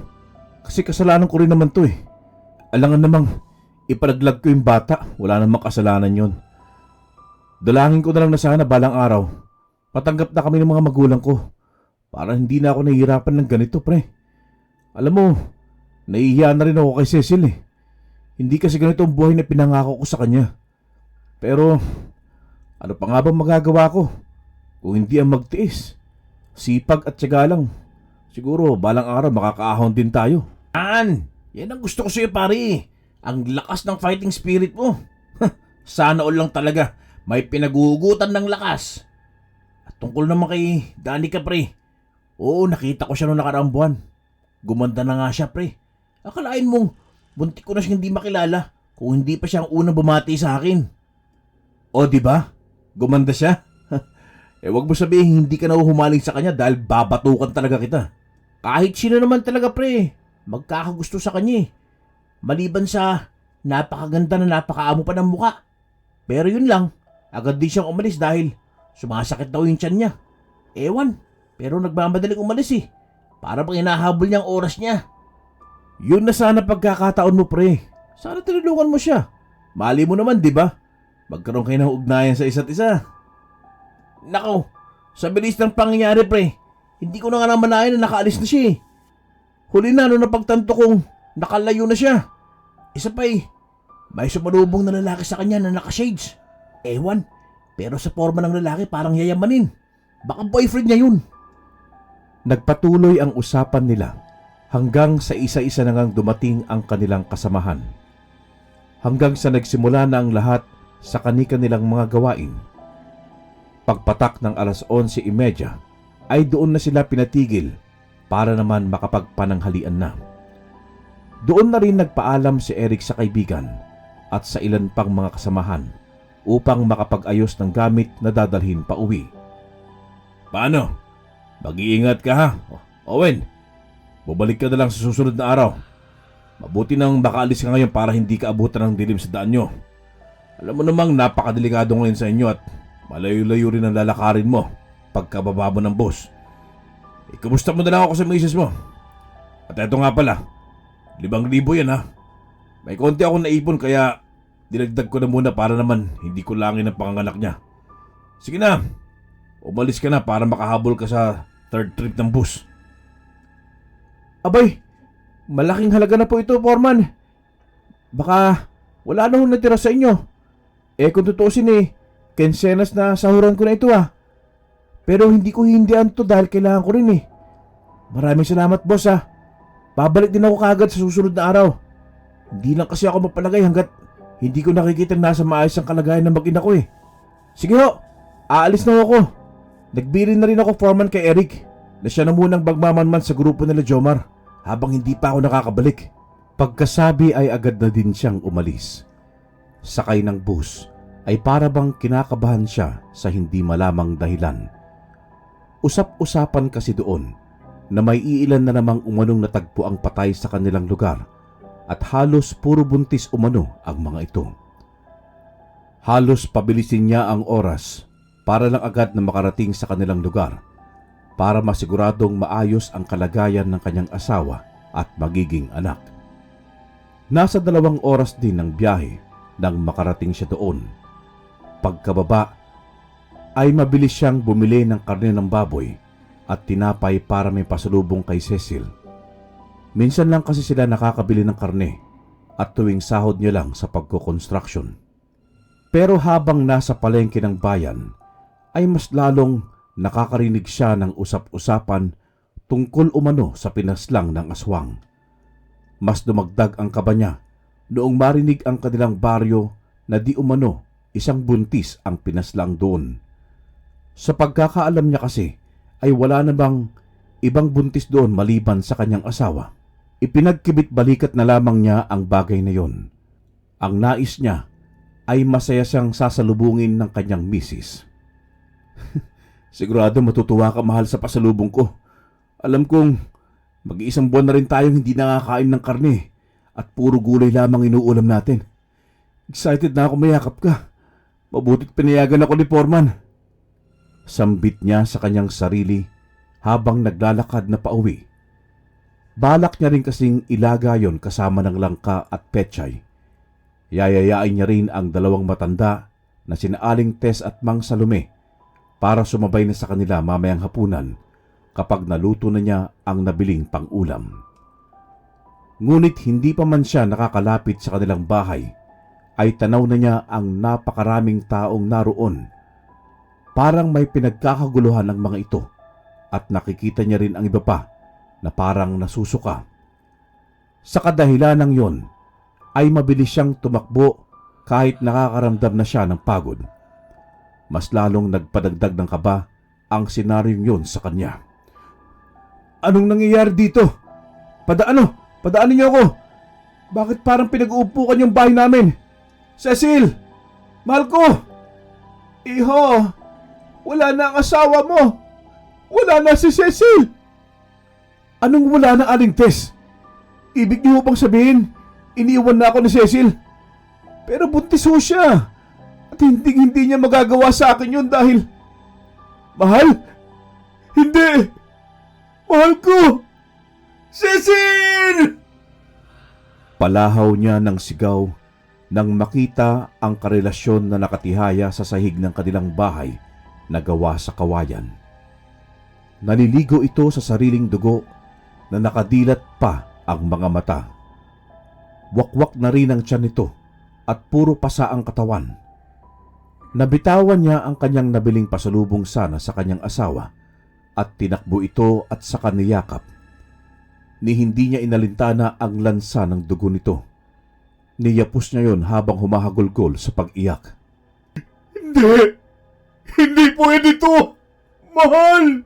Kasi kasalanan ko rin naman to eh. Alangan namang ipanaglag ko yung bata. Wala namang kasalanan yon. Dalangin ko na lang na sana balang araw patanggap na kami ng mga magulang ko para hindi na ako nahihirapan ng ganito, pre. Alam mo, nahihiya na rin ako kay Cecil eh. Hindi kasi ganito ang buhay na pinangako ko sa kanya. Pero ano pa nga ba magagawa ko kung hindi ang magtiis? Sipag at tiyaga lang. Siguro balang araw makakaahon din tayo. Yan ang gusto ko sa'yo, pare. Ang lakas ng fighting spirit mo. Sana all lang talaga may pinagugutan ng lakas. At tungkol naman kay Danica, pre. Oo, nakita ko siya noong nakaraang buwan. Gumanda na nga siya, pre. Akalain mong buntik ko na siyang hindi makilala kung hindi pa siya ang unang bumati sa akin. O, di ba? Gumanda siya? Wag mo sabihin hindi ka na humaling sa kanya dahil babatukan talaga kita. Kahit sino naman talaga, pre, magkakagusto sa kanya eh. Maliban sa napakaganda na napakaamo pa ng muka. Pero yun lang, agad din siyang umalis dahil sumasakit daw yung tiyan niya. Ewan, pero nagmamadaling umalis eh. Para bang hinahabol niya ang oras niya. Yun na sana pagkakataon mo, pre. Sana tinulungan mo siya. Mali mo naman, di ba? Magkaroon kayo ng ugnayan sa isa't isa. Nako, sa bilis ng pangyayari, pre, hindi ko na nga namalayan na nakaalis na siya eh. Huli na nung napagtanto kong nakalayo na siya. Isa pa eh, may sumalubong na lalaki sa kanya na naka-shades. Ewan, pero sa forma ng lalaki parang yayamanin. Baka boyfriend niya yun. Nagpatuloy ang usapan nila hanggang sa isa-isa na ngang dumating ang kanilang kasamahan. Hanggang sa nagsimula na ang lahat sa kani-kanilang mga gawain. Pagpatak ng 11:30 ay doon na sila pinatigil para naman makapagpananghalian na. Doon na rin nagpaalam si Eric sa kaibigan at sa ilan pang mga kasamahan upang makapag-ayos ng gamit na dadalhin pa uwi. Paano? Mag-iingat ka ha, Owen. Bumalik ka na lang sa susunod na araw. Mabuti nang makaalis ka ngayon para hindi ka abutan ng dilim sa daan nyo. Alam mo namang napakadelikado ngayon sa inyo at malayo-layo rin ang lalakarin mo pagkababa mo ng bus. Kumusta mo na lang ako sa misis mo. At eto nga pala, 5,000 yan ha. May konti akong naipon kaya dinagdag ko na muna para naman hindi ko langin ang panganganak niya. Sige na, umalis ka na para makahabol ka sa third trip ng bus. Abay, malaking halaga na po ito, Foreman. Baka wala na hong natira sa inyo. Kung tutuusin kensenas na sahuran ko na ito ah. Pero hindi ko hindihan to dahil kailangan ko rin eh. Maraming salamat, boss ha. Babalik din ako kagad sa susunod na araw. Hindi lang kasi ako mapalagay hanggat hindi ko nakikita nasa maayos ang kalagayan ng mag-ina ko eh. Sige ho, aalis na ako. Nagbilin na rin ako foreman kay Eric na siya na munang magmamanman sa grupo nila Jomar habang hindi pa ako nakakabalik. Pagkasabi ay agad na din siyang umalis. Sakay ng bus ay para bang kinakabahan siya sa hindi malamang dahilan. Usap-usapan kasi doon na may iilan na namang umanong natagpo ang patay sa kanilang lugar at halos puro buntis umano ang mga ito. Halos pabilisin niya ang oras para lang agad na makarating sa kanilang lugar para masiguradong maayos ang kalagayan ng kanyang asawa at magiging anak. Nasa 2 oras din ng biyahe nang makarating siya doon. Pagkababa ay mabilis siyang bumili ng karne ng baboy at tinapay para may pasalubong kay Cecil. Minsan lang kasi sila nakakabili ng karne at tuwing sahod niya lang sa pagko-construction. Pero habang nasa palengke ng bayan, ay mas lalong nakakarinig siya ng usap-usapan tungkol umano sa pinaslang ng aswang. Mas dumagdag ang kaba niya noong marinig ang kanilang baryo na di umano isang buntis ang pinaslang doon. Sa pagkakaalam niya kasi ay wala na bang ibang buntis doon maliban sa kanyang asawa. Ipinagkibit balikat na lamang niya ang bagay na yon. Ang nais niya ay masaya siyang sasalubungin ng kanyang misis. Sigurado matutuwa ka, mahal, sa pasalubong ko. Alam kong mag-iisang buwan na rin tayong hindi nakakain ng karne at puro gulay lamang inuulam natin. Excited na ako mayakap ka. Mabutit pinayagan ako ni Foreman. Sambit niya sa kanyang sarili habang naglalakad na pauwi. Balak niya rin kasing ilaga yon kasama ng langka at pechay. Yayayain niya rin ang 2 matanda na sina Aling Tess at Mang Salome para sumabay na sa kanila mamayang hapunan kapag naluto na niya ang nabiling pang-ulam. Ngunit hindi pa man siya nakakalapit sa kanilang bahay ay tanaw na niya ang napakaraming taong naroon. Parang may pinagkakaguluhan ang mga ito at nakikita niya rin ang iba pa na parang nasusuka. Sa kadahilanang yon ay mabilis siyang tumakbo kahit nakakaramdam na siya ng pagod. Mas lalong nagpadagdag ng kaba ang senaryong yon sa kanya. Anong nangyayari dito? Padaanin niyo ako. Bakit parang pinag-uupukan yung bahay namin? Cecil! Mahal ko! Iho! Wala na ang asawa mo! Wala na si Cecil! Anong wala na, Aling Tess? Ibig niyo bang sabihin, iniwan na ako ni Cecil? Pero buntis ho siya. At hindi niya magagawa sa akin yun dahil... Mahal? Hindi! Mahal ko! Cecil! Palahaw niya ng sigaw nang makita ang karelasyon na nakatihaya sa sahig ng kanilang bahay na gawa sa kawayan. Naliligo ito sa sariling dugo na nakadilat pa ang mga mata. Wakwak na rin ang tiyan nito at puro pasa ang katawan. Nabitawan niya ang kanyang nabiling pasalubong sana sa kanyang asawa at tinakbo ito at saka niyakap. Ni hindi niya inalintana ang lansa ng dugo nito. Niyapos niya yon habang humahagulgol sa pag-iyak. Hindi! Hindi pwede ito! Mahal!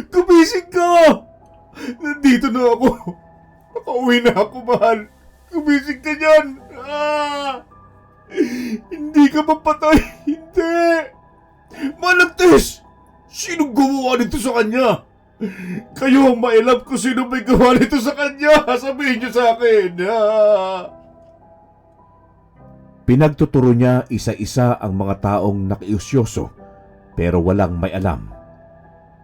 Gumising ka! Nandito na ako. Nakauwi na ako, mahal. Gumising ka dyan! Hindi ka mapatay! Hindi! Malagtis! Sinong gumawa nito sa kanya? Kayo ang mailap kung sino may gawa nito sa kanya. Sabihin niyo sa akin. Pinagtuturo niya isa-isa ang mga taong nakiusyoso pero walang may alam.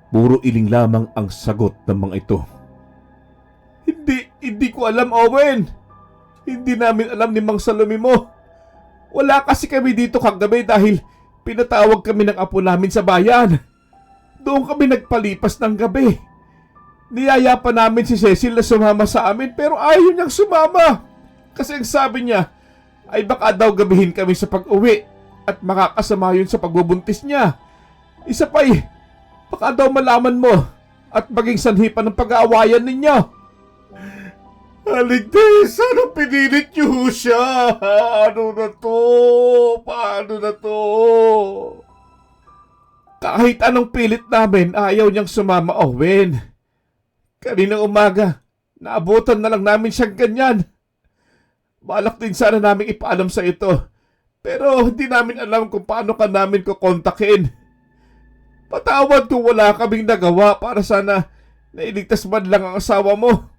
Puro iling lamang ang sagot ng mga ito. Hindi ko alam, Owen. Hindi namin alam ni Mang Salome mo. Wala kasi kami dito kagabi dahil pinatawag kami ng apo namin sa bayan. Doon kami nagpalipas ng gabi. Niyaya pa namin si Cecil na sumama sa amin pero ayaw niyang sumama. Kasi ang sabi niya ay baka daw gabihin kami sa pag-uwi at makakasama yun sa pagbubuntis niya. Isa pa baka daw malaman mo at maging sanhi pa ng pag-aawayan ninyo. Aling Tess, ano pinilit niyo siya? Ano na to? Paano na to? Kahit anong pilit namin, ayaw niyang sumama, Owen. Kaninang umaga, naabutan na lang namin siyang ganyan. Balak din sana namin ipaalam sa ito. Pero hindi namin alam kung paano ka namin kukontakin. Patawad kung wala kaming nagawa para sana nailigtas man lang ang asawa mo.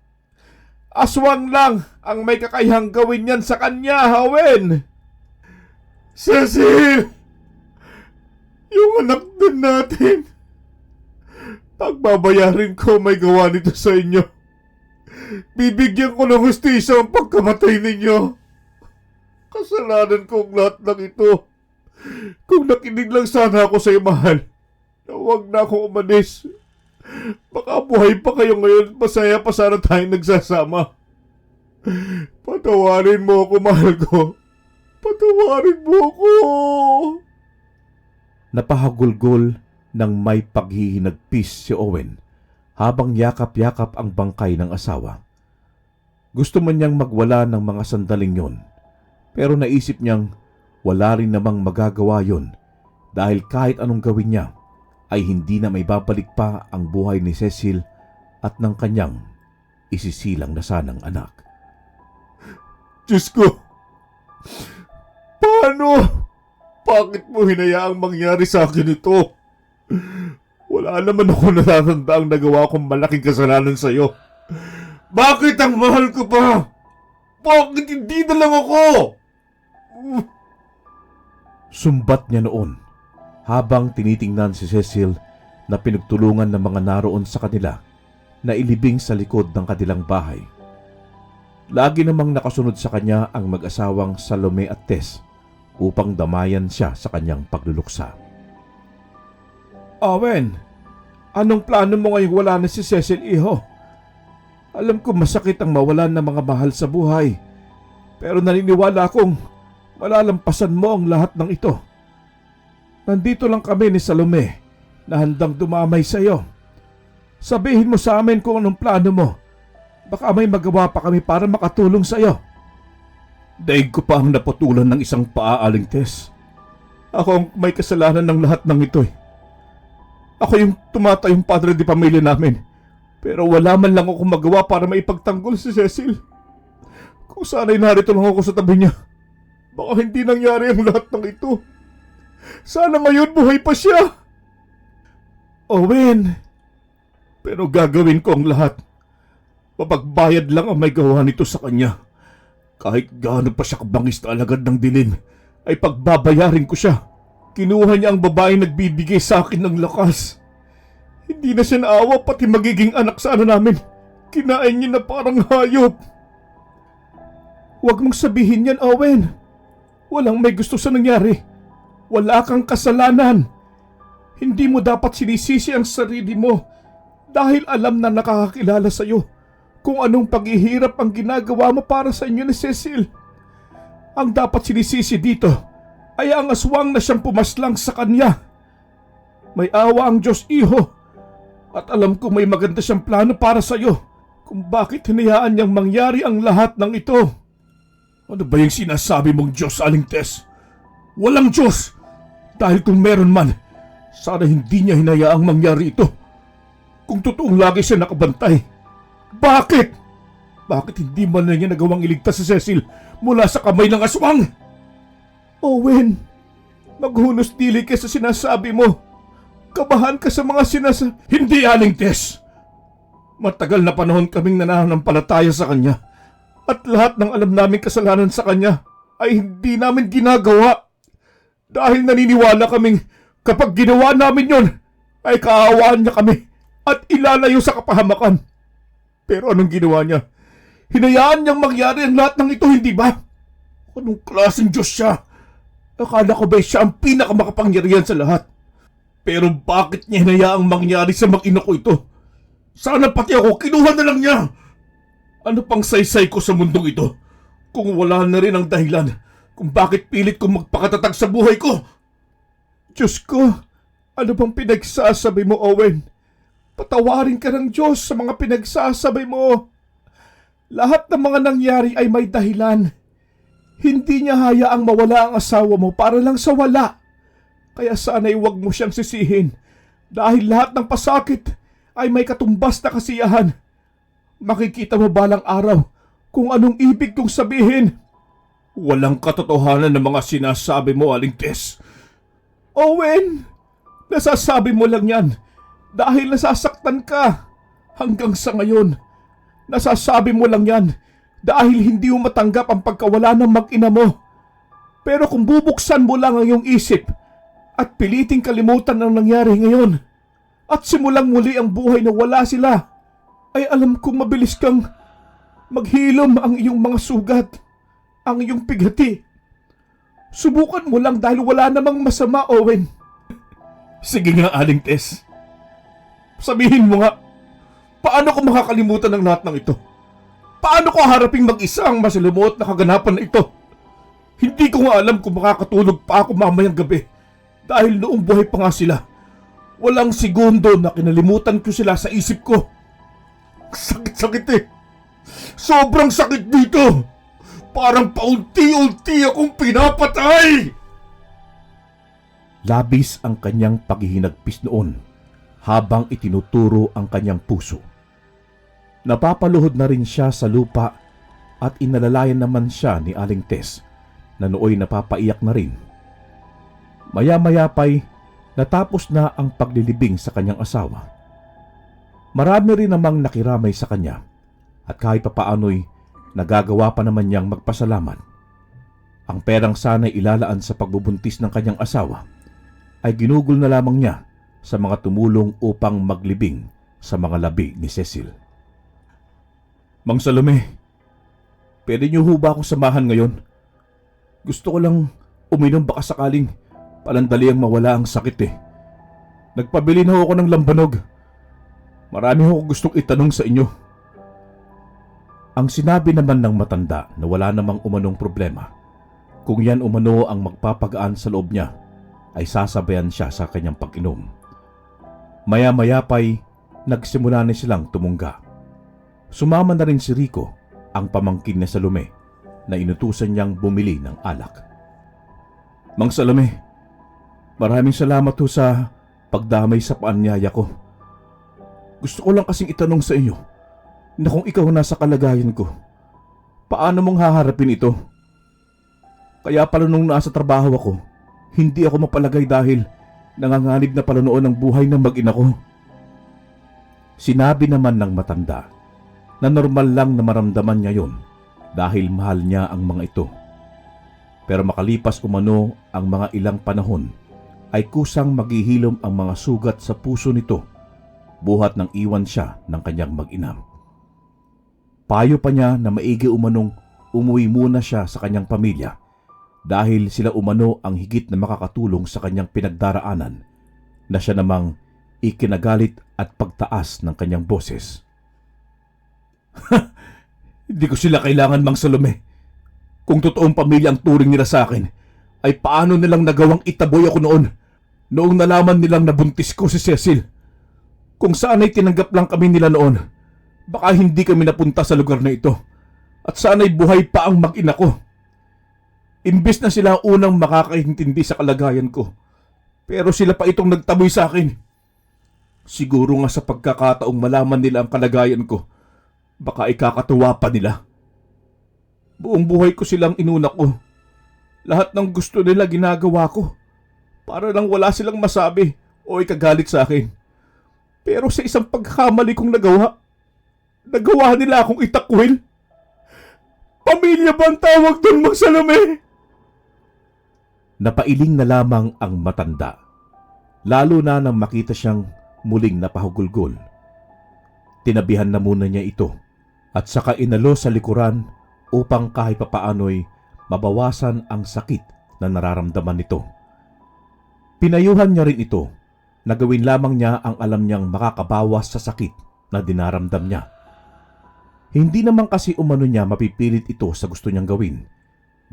Aswang lang ang may kakayahang gawin yan sa kanya, Owen. Cecil! Yung anak din natin. Pagbabayarin ko may gawa nito sa inyo. Bibigyan ko ng hustisya ang pagkamatay ninyo. Kasalanan ko ang lahat ng ito. Kung nakinig lang sana ako sa iyo, mahal, na huwag na akong umalis. Baka buhay pa kayo ngayon, masaya pa sana tayong nagsasama. Patawarin mo ako, mahal ko. Patawarin mo ako. Napahagulgol ng may paghihinagpis si Owen habang yakap-yakap ang bangkay ng asawa. Gusto man niyang magwala ng mga sandaling yon, pero naisip niyang wala rin namang magagawa yon dahil kahit anong gawin niya ay hindi na may babalik pa ang buhay ni Cecil at ng kanyang isisilang na sanang anak. Diyos ko! Paano? Bakit mo hinayaang mangyari sa akin ito? Wala naman ako natatandaang nagawa kong malaking kasalanan sa iyo. Bakit ang mahal ko pa? Bakit hindi na lang ako? Sumbat niya noon habang tinitingnan si Cecil na pinagtulungan ng mga naroon sa kanila na ilibing sa likod ng kanilang bahay. Lagi namang nakasunod sa kanya ang mag-asawang Salome at Tess upang damayan siya sa kanyang pagluluksa. Owen, anong plano mo ngayong wala na si Cecil, iho? Alam ko masakit ang mawalan ng mga mahal sa buhay, pero naniniwala akong malalampasan mo ang lahat ng ito. Nandito lang kami ni Salome na handang dumamay sa iyo. Sabihin mo sa amin kung anong plano mo. Baka may magawa pa kami para makatulong sa iyo. Daig ko pa ang naputulan ng isang paaaling, Tess. Ako ang may kasalanan ng lahat ng ito. Ako yung tumatayong padre di pamilya namin. Pero wala man lang ako magawa para maipagtanggol si Cecil. Kung sana'y narito lang ako sa tabi niya, baka hindi nangyari ang lahat ng ito. Sana ngayon buhay pa siya. Owen, pero gagawin ko ang lahat. Mapagbayad lang ang may gawa nito sa kanya. Kahit gaano pa siya kabangis na alagad ng dilim, ay pagbabayarin ko siya. Kinuha niya ang babaeng nagbibigay sa akin ng lakas. Hindi na siya naawa pati magiging anak sa namin. Kinain niya na parang hayop. Huwag mong sabihin yan, Owen. Walang may gusto sa nangyari. Wala kang kasalanan. Hindi mo dapat sinisisi ang sarili mo dahil alam na nakakakilala sa iyo kung anong paghihirap ang ginagawa mo para sa inyo ni Cecil. Ang dapat sinisisi dito ay ang aswang na siyang pumaslang sa kanya. May awa ang Diyos, iho, at alam ko may maganda siyang plano para sa iyo kung bakit hinayaan niyang mangyari ang lahat ng ito. Ano ba yung sinasabi mong Diyos, Aling Tess? Walang Diyos! Dahil kung meron man, sana hindi niya hinayaang mangyari ito. Kung totoong lagi siya nakabantay. Bakit? Bakit hindi man na niya nagawang iligtas si Cecil mula sa kamay ng aswang? Owen, maghunos dili ka sa sinasabi mo. Kabahan ka sa mga Hindi, Aling Tess! Matagal na panahon kaming nananampalataya sa kanya. At lahat ng alam naming kasalanan sa kanya ay hindi namin ginagawa. Dahil naniniwala kaming kapag ginawa namin yon, ay kaawaan niya kami at ilalayo sa kapahamakan. Pero anong ginawa niya? Hinayaan niyang mangyari ang lahat ng ito, hindi ba? Anong klaseng Diyos siya? Akala ko ba siya ang pinakamakapangyarihan sa lahat? Pero bakit niya hinayaang mangyari sa mag-ina ko ito? Sana pati ako kinuha na lang niya! Ano pang saysay ko sa mundong ito kung wala na rin ang dahilan kung bakit pilit kong magpakatatag sa buhay ko? Diyos ko, ano bang pinagsasabi mo, Owen? Patawarin ka ng Diyos sa mga pinagsasabi mo. Lahat ng mga nangyari ay may dahilan. Hindi niya hayaang mawala ang asawa mo para lang sa wala. Kaya sana'y huwag mo siyang sisihin dahil lahat ng pasakit ay may katumbas na kasiyahan. Makikita mo balang araw kung anong ibig kong sabihin. Walang katotohanan ng mga sinasabi mo, Aling Tess. Owen, nasasabi mo lang yan dahil nasasaktan ka. Hanggang sa ngayon, nasasabi mo lang yan dahil hindi mo matanggap ang pagkawala ng mag-ina mo. Pero kung bubuksan mo lang ang iyong isip at piliting kalimutan ang nangyari ngayon at simulang muli ang buhay na wala sila, ay alam kong mabilis kang maghilom ang iyong mga sugat, ang iyong pighati. Subukan mo lang dahil wala namang masama, Owen. Sige nga, Aling Tess. Sabihin mo nga, paano ko makakalimutan ang lahat ng ito? Paano ko haraping mag-isa ang masalimuot na kaganapan na ito? Hindi ko nga alam kung makakatulog pa ako mamayang gabi dahil noong buhay pa nga sila. Walang segundo na kinalimutan ko sila sa isip ko. Sakit-sakit eh. Sobrang sakit dito. Parang paunti-unti akong pinapatay. Labis ang kanyang paghihinagpis noon habang itinuturo ang kanyang puso. Napapaluhod na rin siya sa lupa at inalalayan naman siya ni Aling Tess na nooy napapaiyak na rin. Maya-maya pa'y natapos na ang paglilibing sa kanyang asawa. Marami rin namang nakiramay sa kanya at kahit papaano'y nagagawa pa naman niyang magpasalamat. Ang perang sana'y ilalaan sa pagbubuntis ng kanyang asawa ay ginugol na lamang niya sa mga tumulong upang maglibing sa mga labi ni Cecil. Mang Salome, pwede niyo ho ba akong samahan ngayon? Gusto ko lang uminom baka sakaling palandali ang mawala ang sakit eh. Nagpabili na ho ako ng lambanog. Marami ho gustong itanong sa inyo. Ang sinabi naman ng matanda na wala namang umanong problema. Kung yan umano ang magpapagaan sa loob niya, ay sasabayan siya sa kanyang pag-inom. Maya-maya pa'y nagsimula na silang tumungga. Sumama na rin si Rico, ang pamangkin ni Salome, na inutusan niyang bumili ng alak. Mang Salome, maraming salamat ho sa pagdamay sa paanyaya ko. Gusto ko lang kasing itanong sa inyo na kung ikaw nasa kalagayan ko, paano mong haharapin ito? Kaya pala nung nasa trabaho ako, hindi ako mapalagay dahil nanganganib na pala noon ang buhay ng mag-ina ko. Sinabi naman ng matanda na normal lang na maramdaman niya yon dahil mahal niya ang mga ito. Pero makalipas umano ang mga ilang panahon, ay kusang maghihilom ang mga sugat sa puso nito, buhat ng iwan siya ng kanyang mag-ina. Payo pa niya na maigi umanong umuwi muna siya sa kanyang pamilya dahil sila umano ang higit na makakatulong sa kanyang pinagdaraanan, na siya namang ikinagalit at pagtaas ng kanyang boses. Hindi ko sila kailangan, Mang Salome. Kung totoong pamilya ang turing nila sa akin, ay paano nilang nagawang itaboy ako noong nalaman nilang nabuntis ko si Cecil? Kung sana'y tinanggap lang kami nila noon, baka hindi kami napunta sa lugar na ito at sana'y buhay pa ang mag-ina ko. Imbes na sila ang unang makakaintindi sa kalagayan ko, pero sila pa itong nagtaboy sa akin. Siguro nga sa pagkakataong malaman nila ang kalagayan ko, baka ikakatuwa pa nila. Buong buhay ko silang inunak ko. Lahat ng gusto nila ginagawa ko, para lang wala silang masabi o ikagalit sa akin. Pero sa isang pagkamali kong nagawa nila akong itakwil. Pamilya ba ang tawag doon, Mang Salome? Napailing na lamang ang matanda, lalo na nang makita siyang muling napahugulgol. Tinabihan na muna niya ito at saka inalo sa likuran upang kahit papaano'y mabawasan ang sakit na nararamdaman nito. Pinayuhan niya rin ito na gawin lamang niya ang alam niyang makakabawas sa sakit na dinaramdam niya. Hindi naman kasi umano niya mapipilit ito sa gusto niyang gawin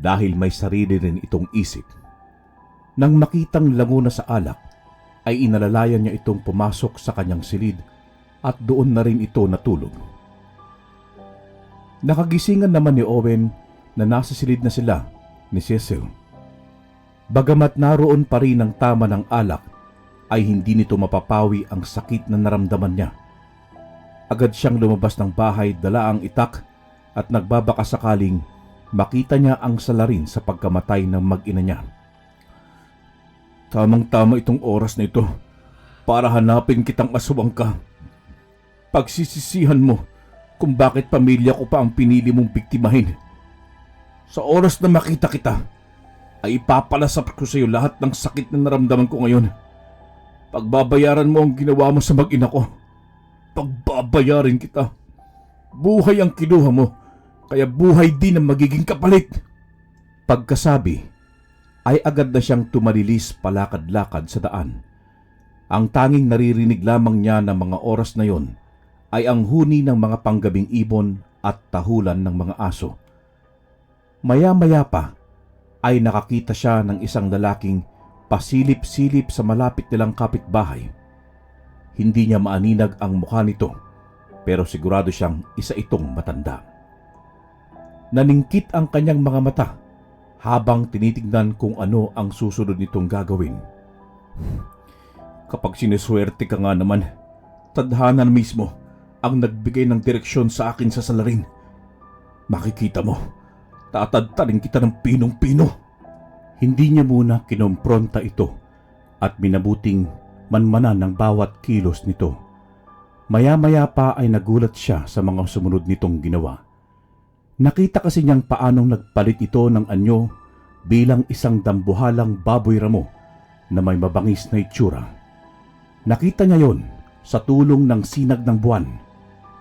dahil may sarili rin itong isip. Nang makitang lango na sa alak, ay inalalayan niya itong pumasok sa kanyang silid at doon na rin ito natulog. Nakagisingan naman ni Owen na nasa silid na sila ni Cecil. Bagamat naroon pa rin ang tama ng alak, ay hindi nito mapapawi ang sakit na naramdaman niya. Agad siyang lumabas ng bahay, dala ang itak at nagbabaka sakaling makita niya ang salarin sa pagkamatay ng mag-ina niya. Tamang-tama itong oras na ito para hanapin kitang aswang ka. Pagsisisihan mo kung bakit pamilya ko pa ang pinili mong biktimahin. Sa oras na makita kita, ay ipapalasap ko sa iyo lahat ng sakit na naramdaman ko ngayon. Pagbabayaran mo ang ginawa mo sa mag-ina ko. Pagbabayarin kita. Buhay ang kinuha mo, kaya buhay din ang magiging kapalit. Pagkasabi, ay agad na siyang tumalilis palakad-lakad sa daan. Ang tanging naririnig lamang niya ng mga oras na yon ay ang huni ng mga panggabing ibon at tahulan ng mga aso. Maya-maya pa ay nakakita siya ng isang lalaking pasilip-silip sa malapit nilang kapitbahay. Hindi niya maaninag ang mukha nito, pero sigurado siyang isa itong matanda. Naningkit ang kanyang mga mata habang tinitignan kung ano ang susunod nitong gagawin. Kapag siniswerte ka nga naman, tadhana mismo ang nagbigay ng direksyon sa akin sa salarin. Makikita mo, tatadtarin kita ng pinong-pino. Hindi niya muna kinompronta ito at minabuting manmanan ng bawat kilos nito. Maya-maya pa ay nagulat siya sa mga sumunod nitong ginawa. Nakita kasi niyang paanong nagpalit ito ng anyo bilang isang dambuhalang baboy ramo na may mabangis na itsura. Nakita niya yon sa tulong ng sinag ng buwan.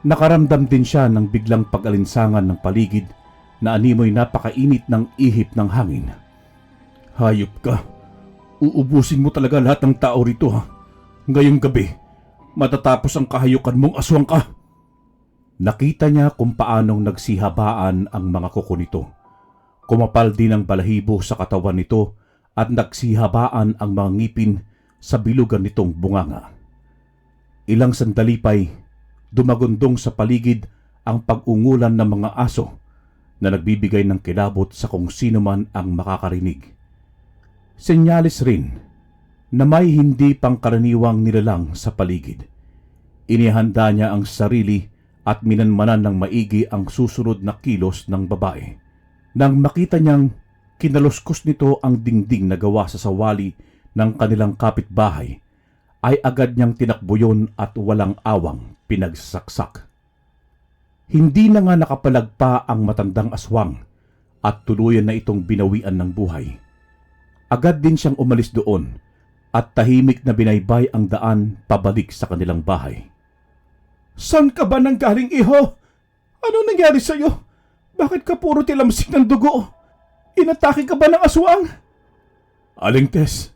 Nakaramdam din siya ng biglang pag-alinsangan ng paligid na animoy napakainit ng ihip ng hangin. Hayop ka! Uubusin mo talaga lahat ng tao rito ha? Ngayong gabi, matatapos ang kahayukan mong aswang ka! Nakita niya kung paanong nagsihabaan ang mga kuko nito. Kumapal din ang balahibo sa katawan nito at nagsihabaan ang mga ngipin sa bilugan nitong bunganga. Ilang sandali pa'y dumagundong sa paligid ang pag-ungulan ng mga aso na nagbibigay ng kilabot sa kung sino man ang makakarinig. Senyalis rin na may hindi pangkaraniwang nilalang sa paligid. Inihanda niya ang sarili at minanmanan ng maigi ang susunod na kilos ng babae. Nang makita niyang kinaluskos nito ang dingding na gawa sa sawali ng kanilang kapitbahay, ay agad niyang tinakbo yun at walang awang pinagsaksak. Hindi na nga nakapalagpa ang matandang aswang at tuluyan na itong binawian ng buhay. Agad din siyang umalis doon at tahimik na binaybay ang daan pabalik sa kanilang bahay. Saan ka ba nanggaling, iho? Ano nangyari sa'yo? Bakit ka puro tilamsik ng dugo? Inatake ka ba ng aswang? Aling Tess,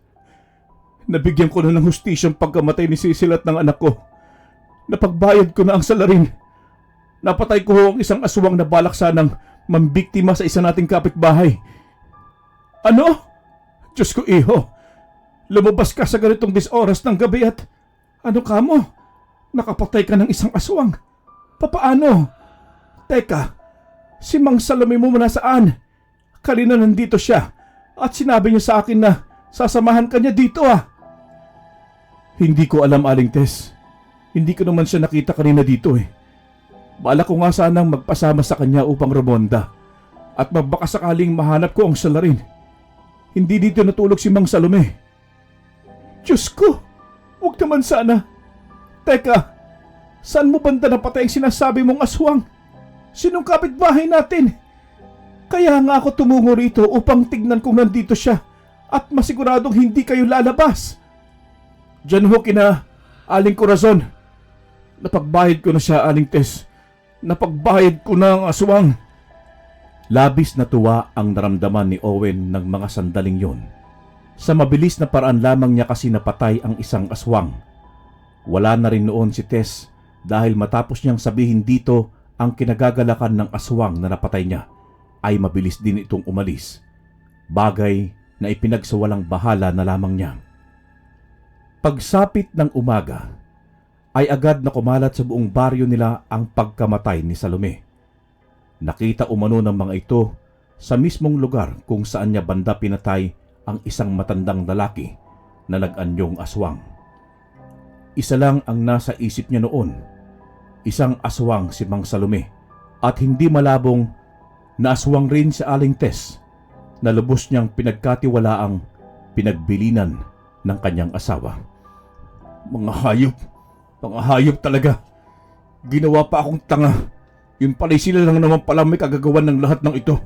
nabigyan ko na ng hustisyang pagkamatay ni Cecil at ng anak ko. Napagbayad ko na ang salarin. Napatay ko ang isang aswang na balak sanang mambiktima sa isa nating kapitbahay. Ano? Diyos ko, iho. Lumabas ka sa ganitong oras ng gabi at ano ka mo? Nakapatay ka ng isang aswang. Papaano? Teka, si Mang Salome mo nasaan? Kanina nandito siya at sinabi niya sa akin na sasamahan ka niya dito ah. Hindi ko alam, Aling Tess. Hindi ko naman siya nakita kanina dito eh. Bala ko nga sanang magpasama sa kanya upang rumonda at magbaka sakaling mahanap ko ang salarin. Hindi dito natulog si Mang Salome. Diyos ko, huwag naman sana. Teka, saan mo banda napatay ang sinasabi mong aswang? Sinong kapitbahay natin? Kaya nga ako tumungo rito upang tignan kung nandito siya at masiguradong hindi kayo lalabas. Diyan ho kina Aling Corazon. Napagbayad ko na siya, Aling Tess. Napagbayad ko na ang aswang. Labis na tuwa ang naramdaman ni Owen ng mga sandaling yon. Sa mabilis na paraan lamang niya kasi napatay ang isang aswang. Wala na rin noon si Tess dahil matapos niyang sabihin dito ang kinagagalakan ng aswang na napatay niya, ay mabilis din itong umalis. Bagay na ipinagsawalang bahala na lamang niya. Pagsapit ng umaga, ay agad na kumalat sa buong baryo nila ang pagkamatay ni Salome. Nakita umano ng mga ito sa mismong lugar kung saan niya banda pinatay ang isang matandang lalaki na nag-anyong aswang. Isa lang ang nasa isip niya noon, isang aswang si Mang Salome, at hindi malabong naaswang rin si Aling Tess na lubos niyang pinagkatiwalaang pinagbilinan ng kanyang asawa. Mga hayop talaga. Ginawa pa akong tanga. Yun pala'y sila lang naman pala may kagagawan ng lahat ng ito.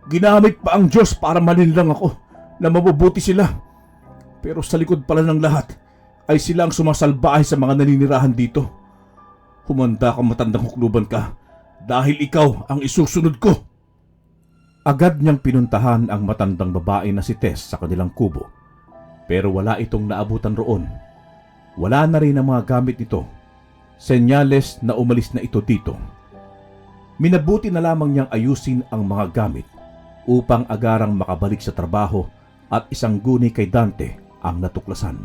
Ginamit pa ang Diyos para malinlang ako na mabubuti sila. Pero sa likod pala ng lahat ay sila ang sumasalbahay sa mga naninirahan dito. Humanda ka, matandang hukluban ka, dahil ikaw ang isusunod ko. Agad niyang pinuntahan ang matandang babae na si Tess sa kanilang kubo. Pero wala itong naabutan roon. Wala na rin ang mga gamit nito. Senyales na umalis na ito dito. Minabuti na lamang niyang ayusin ang mga gamit upang agarang makabalik sa trabaho at isang guni kay Dante ang natuklasan.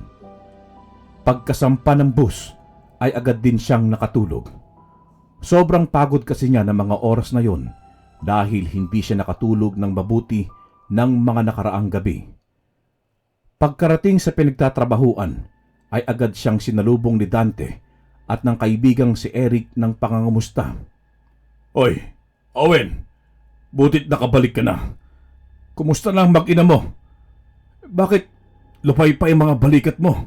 Pagkasampa ng bus ay agad din siyang nakatulog. Sobrang pagod kasi niya ng mga oras na yon dahil hindi siya nakatulog ng mabuti ng mga nakaraang gabi. Pagkarating sa pinagtatrabahuan ay agad siyang sinalubong ni Dante at ng kaibigang si Eric ng pangangamusta. Oy, Owen, butit nakabalik ka na. Kumusta na ang mag-ina mo? Bakit lupay-pay mga balikat mo?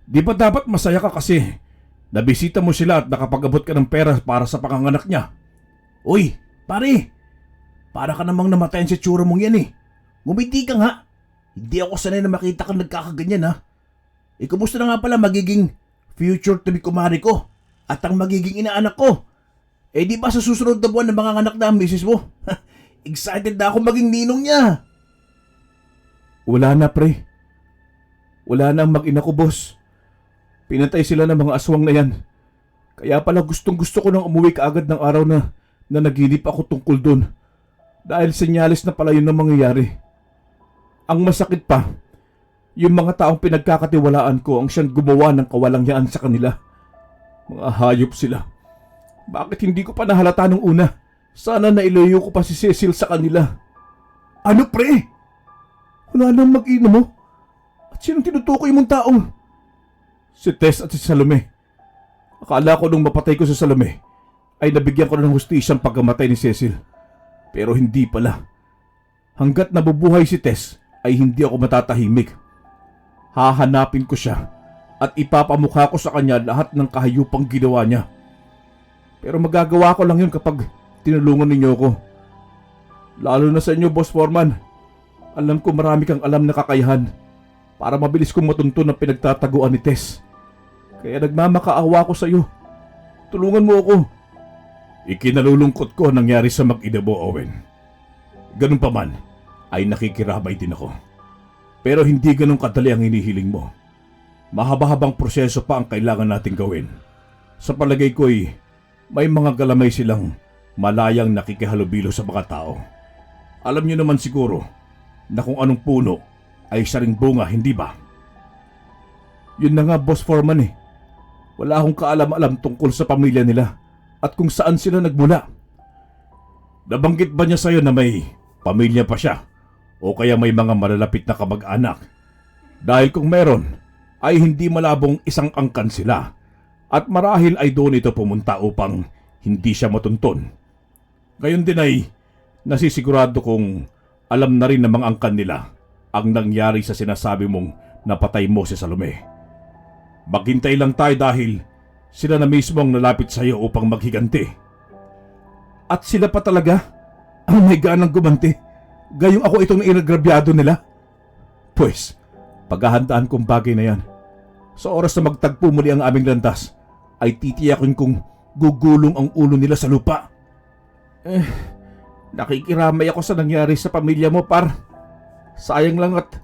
Di ba dapat masaya ka kasi nabisita mo sila at nakapag-abot ka ng pera para sa panganganak niya? Uy, pare! Para ka namang namatayan sa tsura mong yan eh. Ngumiti ka nga. Hindi ako sanay na makita kang nagkakaganyan ha. Kumusta na nga pala magiging future to be kumari ko at ang magiging inaanak ko? Di ba sa susunod na buwan ng mga anak na ang misis mo? Excited na ako maging ninong niya. Wala na, pre. Wala na ang mag-ina ko, boss. Pinatay sila ng mga aswang na yan. Kaya pala gustong gusto ko nang umuwi kaagad ng araw na naginip ako tungkol doon. Dahil senyales na pala yun ang mangyayari. Ang masakit pa, yung mga taong pinagkakatiwalaan ko ang siyang gumawa ng kawalangyaan sa kanila. Mga hayop sila. Bakit hindi ko pa nahalata nung una? Sana nailayo ko pa si Cecil sa kanila. Ano, pre? Wala nang mag-ina mo? At sinong tinutukoy mong taong? Si Tess at si Salome. Akala ko nung mapatay ko si Salome ay nabigyan ko na ng hustisyang pagkamatay ni Cecil. Pero hindi pala. Hanggat nabubuhay si Tess ay hindi ako matatahimik. Hahanapin ko siya at ipapamukha ko sa kanya lahat ng kahayupang ginawa niya. Pero magagawa ko lang yun kapag tinulungan ninyo ko. Lalo na sa inyo, Boss Foreman. Alam ko marami kang alam na kakayahan para mabilis kong matuntun ang pinagtataguan ni Tess. Kaya nagmamakaawa ko sa iyo. Tulungan mo ako. Ikinalulungkot ko ang nangyari sa mag-ina mo, Owen. Ganun pa man, ay nakikirabay din ako. Pero hindi ganun kadali ang hinihiling mo. Mahaba-habang proseso pa ang kailangan nating gawin. Sa palagay ko'y may mga galamay silang malayang nakikihalubilo sa mga tao. Alam niyo naman siguro na kung anong puno ay isa ring bunga, hindi ba? Yun na nga, Boss Foreman eh. Wala akong kaalam-alam tungkol sa pamilya nila at kung saan sila nagmula. Nabanggit ba niya sa'yo na may pamilya pa siya o kaya may mga malalapit na kamag-anak? Dahil kung meron, ay hindi malabong isang angkan sila at marahil ay doon ito pumunta upang hindi siya matuntun. Gayon din ay nasisigurado kong alam na rin ng mga angkan nila ang nangyari sa sinasabi mong napatay mo si Salome. Maghintay lang tayo dahil sila na mismo ang nalapit sa iyo upang maghiganti. At sila pa talaga ang may ganang gumanti, gayong ako itong inagrabyado nila? Pues, paghahandaan kong bagay na yan. Sa oras na magtagpo muli ang aming landas, ay titiyakin kong gugulong ang ulo nila sa lupa. Nakikiramay ako sa nangyari sa pamilya mo, par. Sayang lang at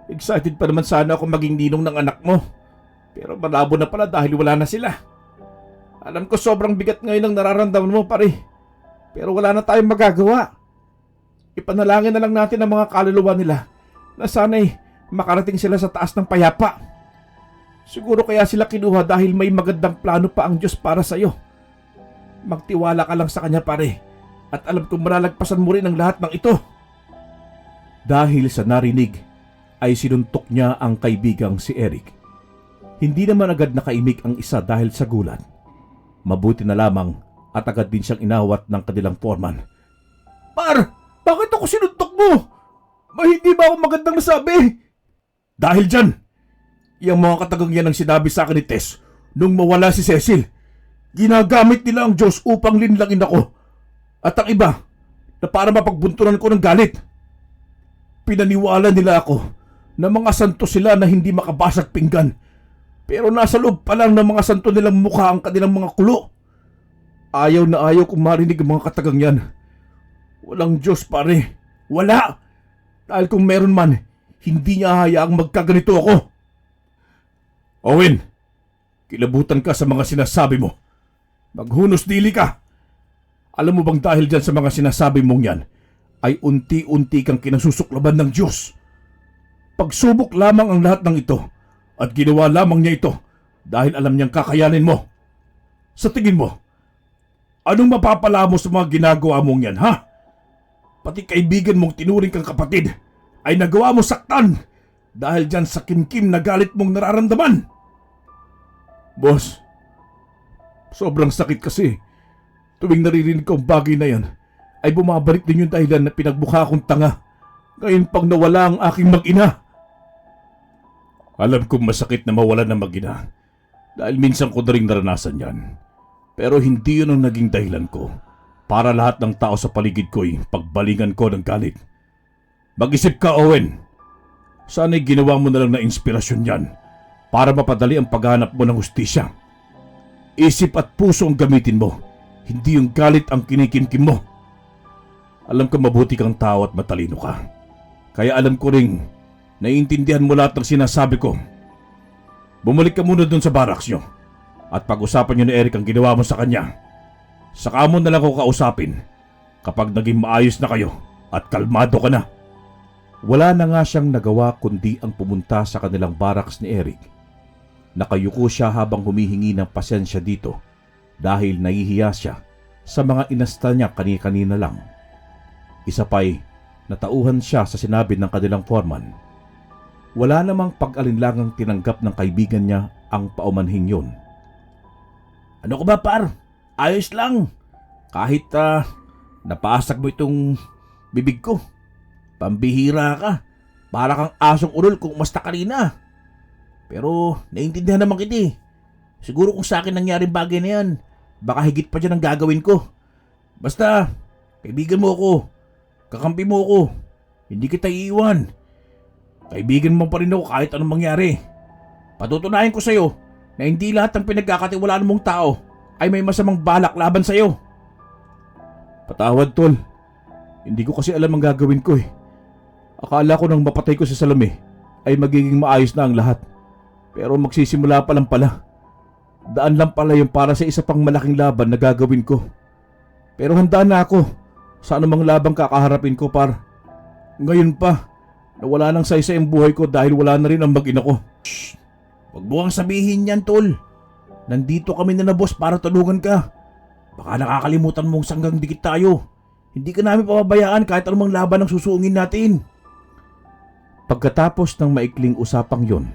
excited pa naman sana ako maging ninong ng anak mo. Pero malabo na pala dahil wala na sila. Alam ko sobrang bigat ngayon ang nararamdaman mo, pare. Pero wala na tayong magagawa. Ipanalangin na lang natin ang mga kaluluwa nila na sana'y makarating sila sa taas ng payapa. Siguro kaya sila kinuha dahil may magandang plano pa ang Diyos para sa'yo. Magtiwala ka lang sa Kanya pare, at alam kong malalagpasan mo rin ang lahat ng ito. Dahil sa narinig, ay sinuntok niya ang kaibigang si Eric. Hindi naman agad nakaimik ang isa dahil sa gulat. Mabuti na lamang at agad din siyang inawat ng kanilang foreman. Par, bakit ako sinuntok mo? Hindi ba ako magandang nasabi? Dahil dyan, yung mga katagang yan ang sinabi sa akin ni Tess nung mawala si Cecil. Ginagamit nila ang Diyos upang linlangin ako. At ang iba, na para mapagbuntunan ko ng galit. Pinaniwala nila ako na mga santo sila na hindi makabasag pinggan. Pero nasa loob pa lang ng mga santo nilang mukha ang kanilang mga kulo. Ayaw na ayaw kong marinig ang mga katagang yan. Walang Diyos pare. Wala. Dahil kung meron man, hindi niya hayaang magkaganito ako. Owen, kilabutan ka sa mga sinasabi mo. Maghunos dili ka. Alam mo bang dahil dyan sa mga sinasabi mong yan, ay unti-unti kang kinasusuklaban ng Diyos. Pagsubok lamang ang lahat ng ito at ginawa lamang niya ito dahil alam niyang kakayanin mo. Sa tingin mo, anong mapapala mo sa mga ginagawa mong yan, ha? Pati kaibigan mong tinuring kang kapatid ay nagawa mo saktan dahil dyan sa kimkim na galit mong nararamdaman. Boss, sobrang sakit kasi. Tuwing naririnig ko ang bagay na yan, ay bumabalik din yung dahilan na pinagmukha akong tanga. Ngayon pang nawala ang aking mag-ina. Alam kong masakit na mawala ng mag-ina dahil minsan ko na rin naranasan yan. Pero hindi yun ang naging dahilan ko para lahat ng tao sa paligid ko'y pagbalingan ko ng galit. Mag-isip ka, Owen. Sana'y ginawa mo na lang na inspirasyon yan para mapadali ang paghanap mo ng hustisya. Isip at puso ang gamitin mo, hindi yung galit ang kinikimkim mo. Alam ko mabuti kang tao at matalino ka. Kaya alam ko ring naiintindihan mo lahat ng sinasabi ko. Bumalik ka muna dun sa barracks nyo at pag-usapan nyo ni Eric ang ginawa mo sa kanya. Saka mo na lang ako kausapin kapag naging maayos na kayo at kalmado ka na. Wala na nga siyang nagawa kundi ang pumunta sa kanilang barracks ni Eric. Nakayuko siya habang humihingi ng pasensya dito dahil nahihiya siya sa mga inasta niya kani-kanina lang. Isa pa'y natauhan siya sa sinabi ng kanilang foreman. Wala namang pag-alinlangang tinanggap ng kaibigan niya ang paumanhing yun. Ano ka ba par? Ayos lang. Kahit napasag mo itong bibig ko. Pambihira ka. Para kang asong ulol kung umasta kanina. Pero naiintindihan naman kita. Siguro kung sa akin nangyaring bagay na yan, baka higit pa dyan ang gagawin ko. Basta, kaibigan mo ako. Kakampi mo ako. Hindi kita iiwan. Kaibigan mo pa rin ako kahit anong mangyari. Patutunayan ko sa'yo na hindi lahat ng pinagkakatiwalaan mong tao ay may masamang balak laban sa'yo. Patawad, tol. Hindi ko kasi alam ang gagawin ko eh. Akala ko nang mapatay ko si Salome ay magiging maayos na ang lahat. Pero magsisimula pa lang pala. Daan lang pala yung para sa isa pang malaking laban na gagawin ko. Pero handa na ako sa anumang labang kakaharapin ko par. Ngayon pa, nawala nang saysay ang buhay ko dahil wala na rin ang mag-ina ko. Shh! Huwag mo kang sabihin yan, tol. Nandito kami na boss para tulungan ka. Baka nakakalimutan mong sanggang dikit tayo. Hindi ka namin pababayaan kahit anumang laban ang susuungin natin. Pagkatapos ng maikling usapang yon,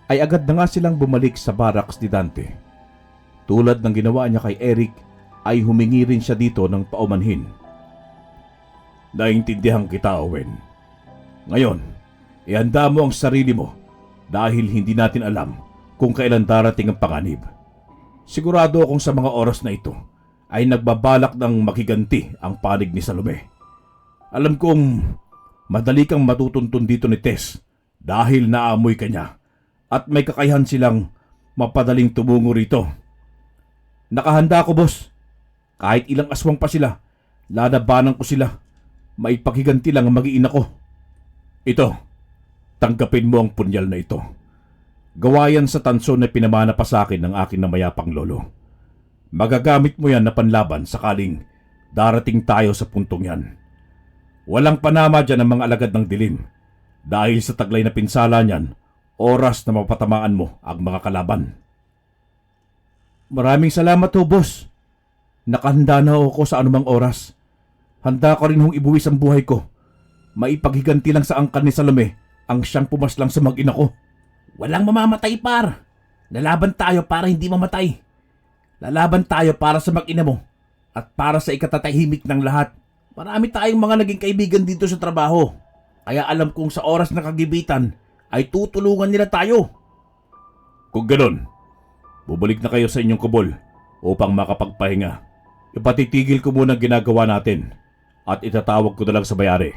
ay agad na nga silang bumalik sa barracks ni Dante. Tulad ng ginawa niya kay Eric, ay humingi rin siya dito ng paumanhin. Naintindihan kita, Owen. Ngayon, ihanda mo ang sarili mo dahil hindi natin alam kung kailan darating ang panganib. Sigurado akong sa mga oras na ito ay nagbabalak ng makiganti ang panig ni Salome. Alam kong madali kang matutuntun dito ni Tess dahil naamoy ka niya at may kakayahan silang mapadaling tumungo rito. Nakahanda ako, boss. Kahit ilang aswang pa sila, lalabanan ko sila. May pakiganti lang ang mag-iina ko. Ito, tanggapin mo ang punyal na ito. Gawayan sa tanso na pinamana pa sa akin ng aking namayapang lolo. Magagamit mo yan na panlaban sakaling darating tayo sa puntong yan. Walang panama dyan ang mga alagad ng dilim dahil sa taglay na pinsala niyan, Oras na mapatamaan mo ang mga kalaban. Maraming salamat ho, boss. Nakahanda na ako sa anumang oras. Handa ko rin hong ibuwis ang buhay ko. Maipaghiganti lang sa angkan ni Salome ang siyang pumaslang sa mag-ina ko. Walang mamamatay, par. Lalaban tayo para hindi mamatay. Lalaban tayo para sa mag-ina mo at para sa ikatatahimik ng lahat. Marami tayong mga naging kaibigan dito sa trabaho. Kaya alam kong sa oras na kagibitan ay tutulungan nila tayo. Kung ganon, bubalik na kayo sa inyong kubol upang makapagpahinga. Ipatitigil ko muna ang ginagawa natin at itatawag ko na lang sa bayari.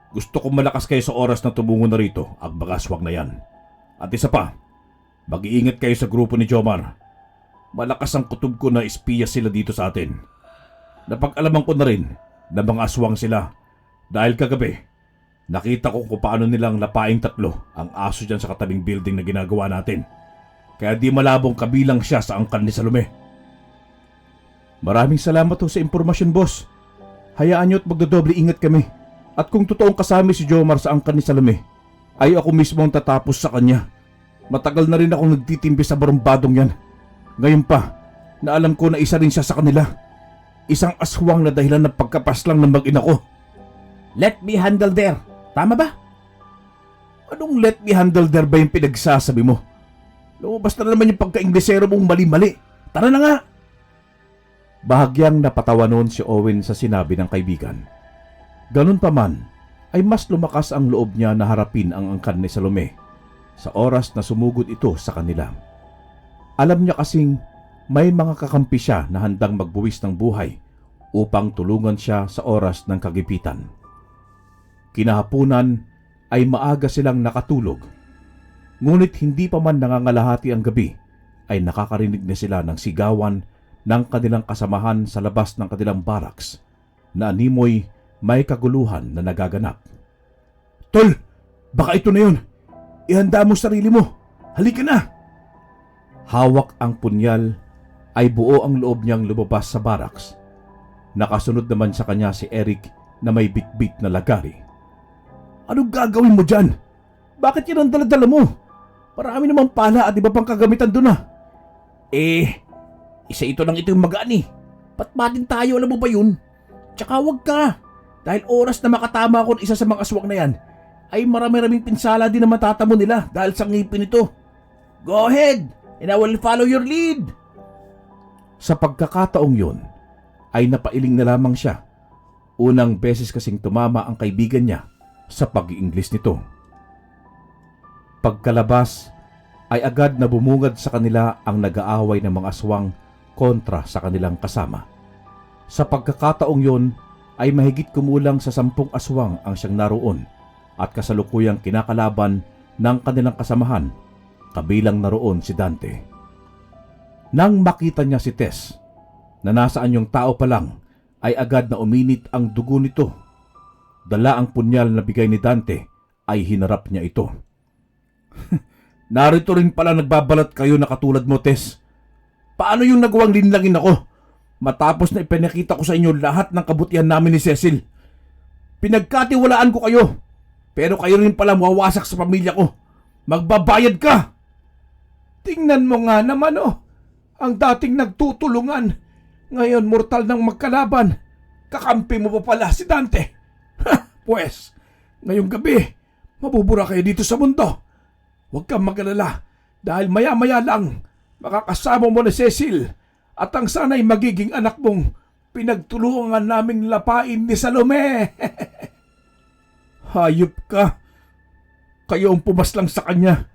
Gusto kong malakas kayo sa oras na tumungo na rito ang mga aswang na yan. At isa pa, mag-iingat kayo sa grupo ni Jomar. Malakas ang kutob ko na espiya sila dito sa atin. Napag-alaman ko na rin na mga aswang sila dahil kagabi, nakita ko kung paano nilang lapaing 3 ang aso dyan sa katabing building na ginagawa natin. Kaya di malabong kabilang siya sa angkan ni Salome. Maraming salamat ho sa impormasyon, boss. Hayaan niyo at magdodoble ingat kami. At kung totoong kasama si Jomar sa angkan ni Salome, ay ako mismo ang tatapos sa kanya. Matagal na rin akong nagtitimbi sa barumbadong yan. Ngayon pa, na alam ko na isa rin siya sa kanila. Isang aswang na dahilan ng pagkapaslang ng mag-ina ko. Let me handle there. Tama ba? Anong let me handle there ba yung pinagsasabi mo? Lumabas na naman yung pagka-Inglesero mong mali-mali. Tara na nga! Bahagyang napatawa noon si Owen sa sinabi ng kaibigan. Ganun pa man, ay mas lumakas ang loob niya na harapin ang angkan ni Salome sa oras na sumugod ito sa kanila. Alam niya kasing may mga kakampi siya na handang magbuwis ng buhay upang tulungan siya sa oras ng kagipitan. Kinahapunan ay maaga silang nakatulog. Ngunit hindi pa man nangangalahati ang gabi ay nakakarinig na sila ng sigawan ng kanilang kasamahan sa labas ng kanilang barracks na animoy may kaguluhan na nagaganap. Tol, baka ito na yun. Ihanda mo sarili mo. Halika na! Hawak ang punyal ay buo ang loob niyang lumabas sa barracks. Nakasunod naman sa kanya si Eric na may bitbit na lagari. Anong gagawin mo dyan? Bakit yan ang daladala mo? Marami namang pala at iba pang kagamitan doon ah. Isa ito lang ito yung magaan eh. Patmatin tayo, alam mo ba yun? Tsaka wag ka. Dahil oras na makatama ko isa sa mga aswang na yan, ay marami-raming pinsala din na matatamo nila dahil sa ngipin ito. Go ahead, and I will follow your lead. Sa pagkakataong yun, ay napailing na lamang siya. Unang beses kasing tumama ang kaibigan niya sa pag-iingles nito. Pagkalabas, ay agad na bumungad sa kanila ang nag-aaway ng mga aswang kontra sa kanilang kasama. Sa pagkakataong yon ay mahigit kumulang sa 10 aswang ang siyang naroon at kasalukuyang kinakalaban ng kanilang kasamahan, kabilang naroon si Dante. Nang makita niya si Tess na nasa anyong tao pa lang ay agad na uminit ang dugo nito. Dala ang punyal na bigay ni Dante ay hinarap niya ito. Narito rin pala nagbabalat kayo na katulad mo, Tess. Paano yung nagawang linlangin ako? Matapos na ipinakita ko sa inyo lahat ng kabutihan namin ni Cecil. Pinagkatiwalaan ko kayo. Pero kayo rin pala mawawasak sa pamilya ko. Magbabayad ka! Tingnan mo nga naman oh. Ang dating nagtutulungan. Ngayon mortal ng magkalaban. Kakampi mo pa pala si Dante. Pues, ngayong gabi, mabubura kayo dito sa mundo. Huwag kang mag-alala dahil maya-maya lang makakasama mo na Cecil at ang sana'y magiging anak mong pinagtulungan naming lapain ni Salome. Hayop ka. Kayo ang pumaslang sa kanya.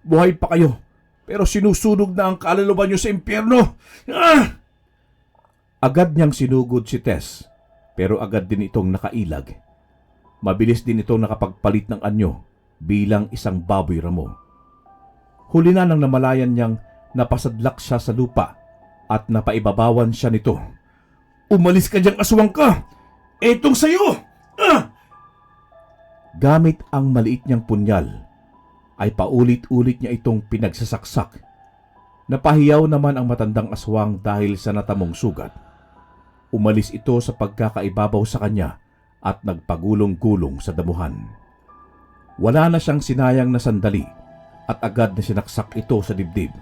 Buhay pa kayo, pero sinusunog na ang kaluluwa niyo sa impyerno. Ah! Agad niyang sinugod si Tess, pero agad din itong nakailag. Mabilis din itong nakapagpalit ng anyo bilang isang baboy ramo. Huli na nang namalayan niyang napasadlak siya sa lupa at napaibabawan siya nito. Umalis ka diyang aswang ka! Etong sayo! Ah! Gamit ang maliit niyang punyal, ay paulit-ulit niya itong pinagsasaksak. Napahiyaw naman ang matandang aswang dahil sa natamong sugat. Umalis ito sa pagkakaibabaw sa kanya at nagpagulong-gulong sa damuhan. Wala na siyang sinayang na sandali at agad na sinaksak ito sa dibdib.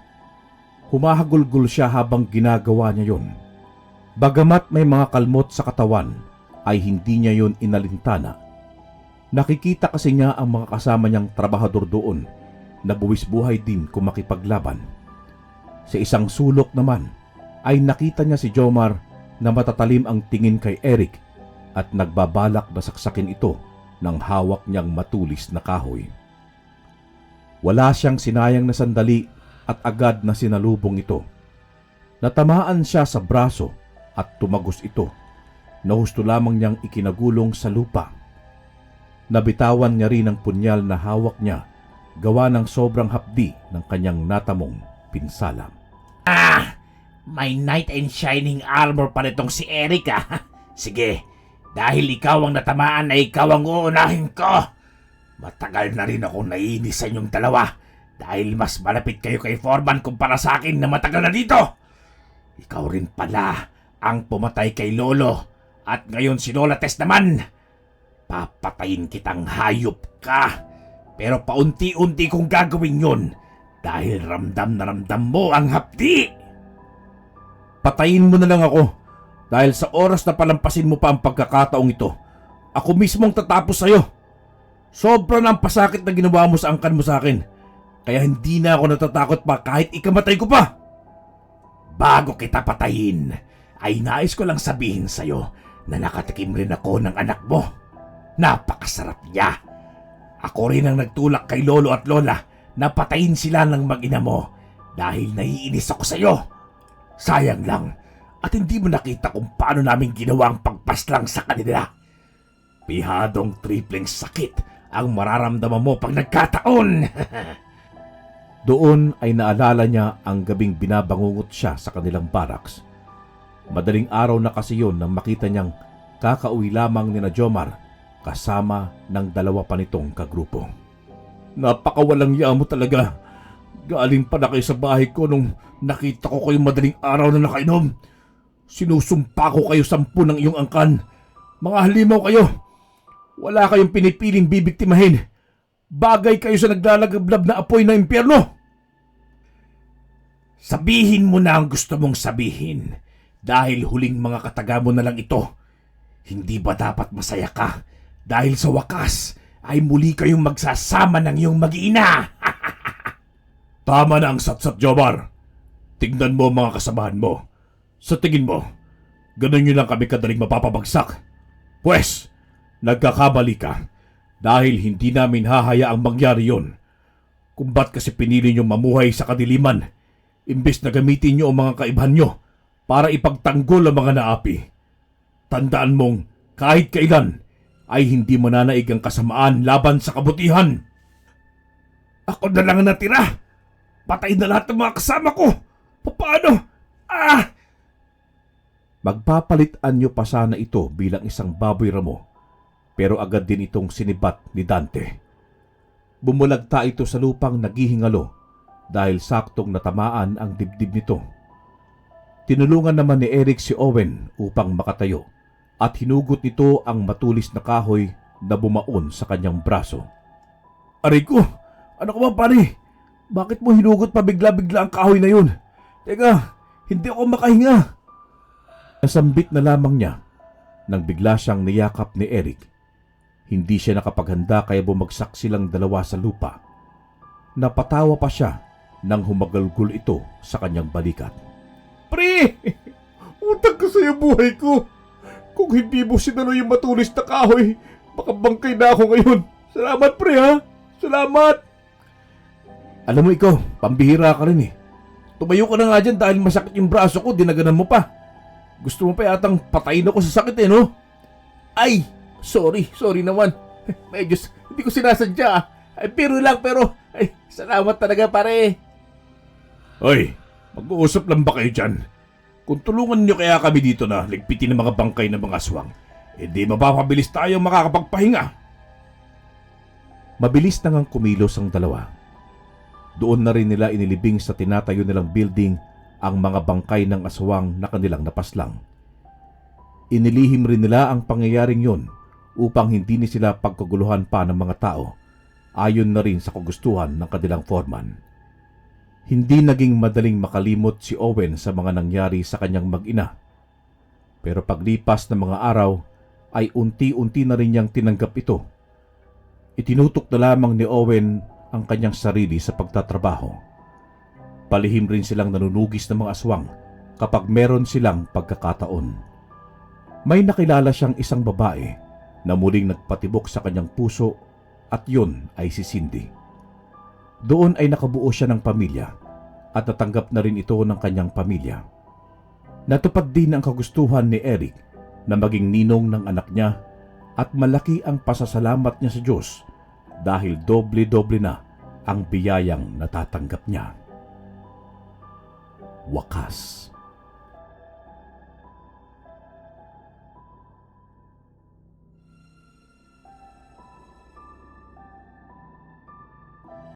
Humahagulgol siya habang ginagawa niya yon. Bagamat may mga kalmot sa katawan, ay hindi niya yon inalintana. Nakikita kasi niya ang mga kasama niyang trabahador doon na buwis buhay din kung makipaglaban. Sa isang sulok naman ay nakita niya si Jomar na matatalim ang tingin kay Eric at nagbabalak na saksakin ito ng hawak niyang matulis na kahoy. Wala siyang sinayang na sandali at agad na sinalubong ito. Natamaan siya sa braso at tumagos ito na husto lamang niyang ikinagulong sa lupa. Nabitawan niya rin ang punyal na hawak niya gawa ng sobrang hapdi ng kanyang natamong pinsala. May knight in shining armor pa nitong si Eric Sige, dahil ikaw ang natamaan ay ikaw ang uunahin ko. Matagal na rin akong naiinis sa inyong dalawa dahil mas malapit kayo kay Foreman kumpara sa akin na matagal na dito. Ikaw rin pala ang pumatay kay Lolo at ngayon si Lola Tess naman. Papatayin kitang hayop ka. Pero paunti-unti kong gagawin yun dahil ramdam na ramdam mo ang hapdi. Patayin mo na lang ako dahil sa oras na palampasin mo pa ang pagkakataong ito, ako mismong tatapos sa'yo. Sobra na ang pasakit na ginawa mo sa angkan mo sa akin, kaya hindi na ako natatakot pa kahit ikamatay ko pa. Bago kita patayin, ay nais ko lang sabihin sa'yo na nakatikim rin ako ng anak mo. Napakasarap niya. Ako rin ang nagtulak kay Lolo at Lola na patayin sila ng mag-ina mo dahil naiinis ako sa'yo. Sayang lang at hindi mo nakita kung paano namin ginawa ang pagpaslang sa kanila. Pihadong tripleng sakit ang mararamdaman mo pag nagkataon. Doon ay naalala niya ang gabing binabangungot siya sa kanilang barracks. Madaling araw na kasi yun nang makita niyang kakauwi lamang ni na Jomar kasama ng dalawa pa nitong kagrupo. Napakawalang iya mo talaga. Galing pa na kayo sa bahay ko nung nakita ko kayong madaling araw na nakainom. Sinusumpa ko kayo 10 ng iyong angkan. Mga halimaw kayo. Wala kayong pinipiling bibiktimahin. Bagay kayo sa naglalagablab na apoy na impyerno. Sabihin mo na ang gusto mong sabihin dahil huling mga kataga mo na lang ito. Hindi ba dapat masaya ka dahil sa wakas ay muli kayong magsasama ng iyong mag-iina? Tama na ang satsat, Jomar. Tingnan mo ang mga kasamahan mo. Sa tingin mo, ganun yun lang kami kadaling mapapabagsak. Pwes, nagkakamali ka dahil hindi namin hahayaang mangyari yun. Kung ba't kasi pinili nyo mamuhay sa kadiliman, imbes na gamitin nyo ang mga kaibahan nyo para ipagtanggol ang mga naapi. Tandaan mong kahit kailan ay hindi mananaig ang kasamaan laban sa kabutihan. Ako na lang ang natira. Patay na lahat ng mga kasama ko. Paano? Magpapalitan niyo pa sana ito bilang isang baboy ramo, pero agad din itong sinibat ni Dante. Bumulagta ito sa lupang naghihingalo dahil saktong natamaan ang dibdib nito. Tinulungan naman ni Eric si Owen upang makatayo at hinugot nito ang matulis na kahoy na bumaon sa kanyang braso. Aray ko! Ano ka ba, pare? Bakit mo hinugot pa bigla-bigla ang kahoy na yun? Teka, hindi ako makahinga. Nasambit na lamang niya nang bigla siyang niyakap ni Eric. Hindi siya nakapaghanda kaya bumagsak silang dalawa sa lupa. Napatawa pa siya nang humagalgul ito sa kanyang balikat. Pre! Utang ka sa'yo buhay ko! Kung hindi mo sinalo yung matulis na kahoy, baka bangkay na ako ngayon. Salamat, pre, ha? Salamat! Alam mo ikaw, pambihira ka rin eh. Tumayo ka na nga dyan dahil masakit yung braso ko, dinaganan mo pa. Gusto mo pa yatang patayin ako sa sakit eh, no? Ay! Sorry naman. Medyo hindi ko sinasadya. Ay, pero lang, pero ay, salamat talaga, pare. Ay, mag-uusap lang ba kayo dyan? Kung tulungan niyo kaya kami dito na ligpitin ng mga bangkay ng mga aswang, hindi mapapabilis tayo makakapagpahinga. Mabilis na ngang kumilos ang dalawa. Doon na rin nila inilibing sa tinatayo nilang building ang mga bangkay ng aswang na kanilang napaslang. Inilihim rin nila ang pangyayaring yon upang hindi ni sila pagkaguluhan pa ng mga tao ayon na rin sa kagustuhan ng kanilang foreman. Hindi naging madaling makalimot si Owen sa mga nangyari sa kanyang mag-ina. Pero paglipas ng mga araw ay unti-unti na rin niyang tinanggap ito. Itinutok na lamang ni Owen ang kanyang sarili sa pagtatrabaho. Palihim rin silang nanunugis ng mga aswang kapag meron silang pagkakataon. May nakilala siyang isang babae na muling nagpatibok sa kanyang puso at yun ay si Cindy. Doon ay nakabuo siya ng pamilya at natanggap na rin ito ng kanyang pamilya. Natupad din ang kagustuhan ni Eric na maging ninong ng anak niya at malaki ang pasasalamat niya sa Diyos dahil doble-doble na ang biyayang natatanggap niya. Wakas.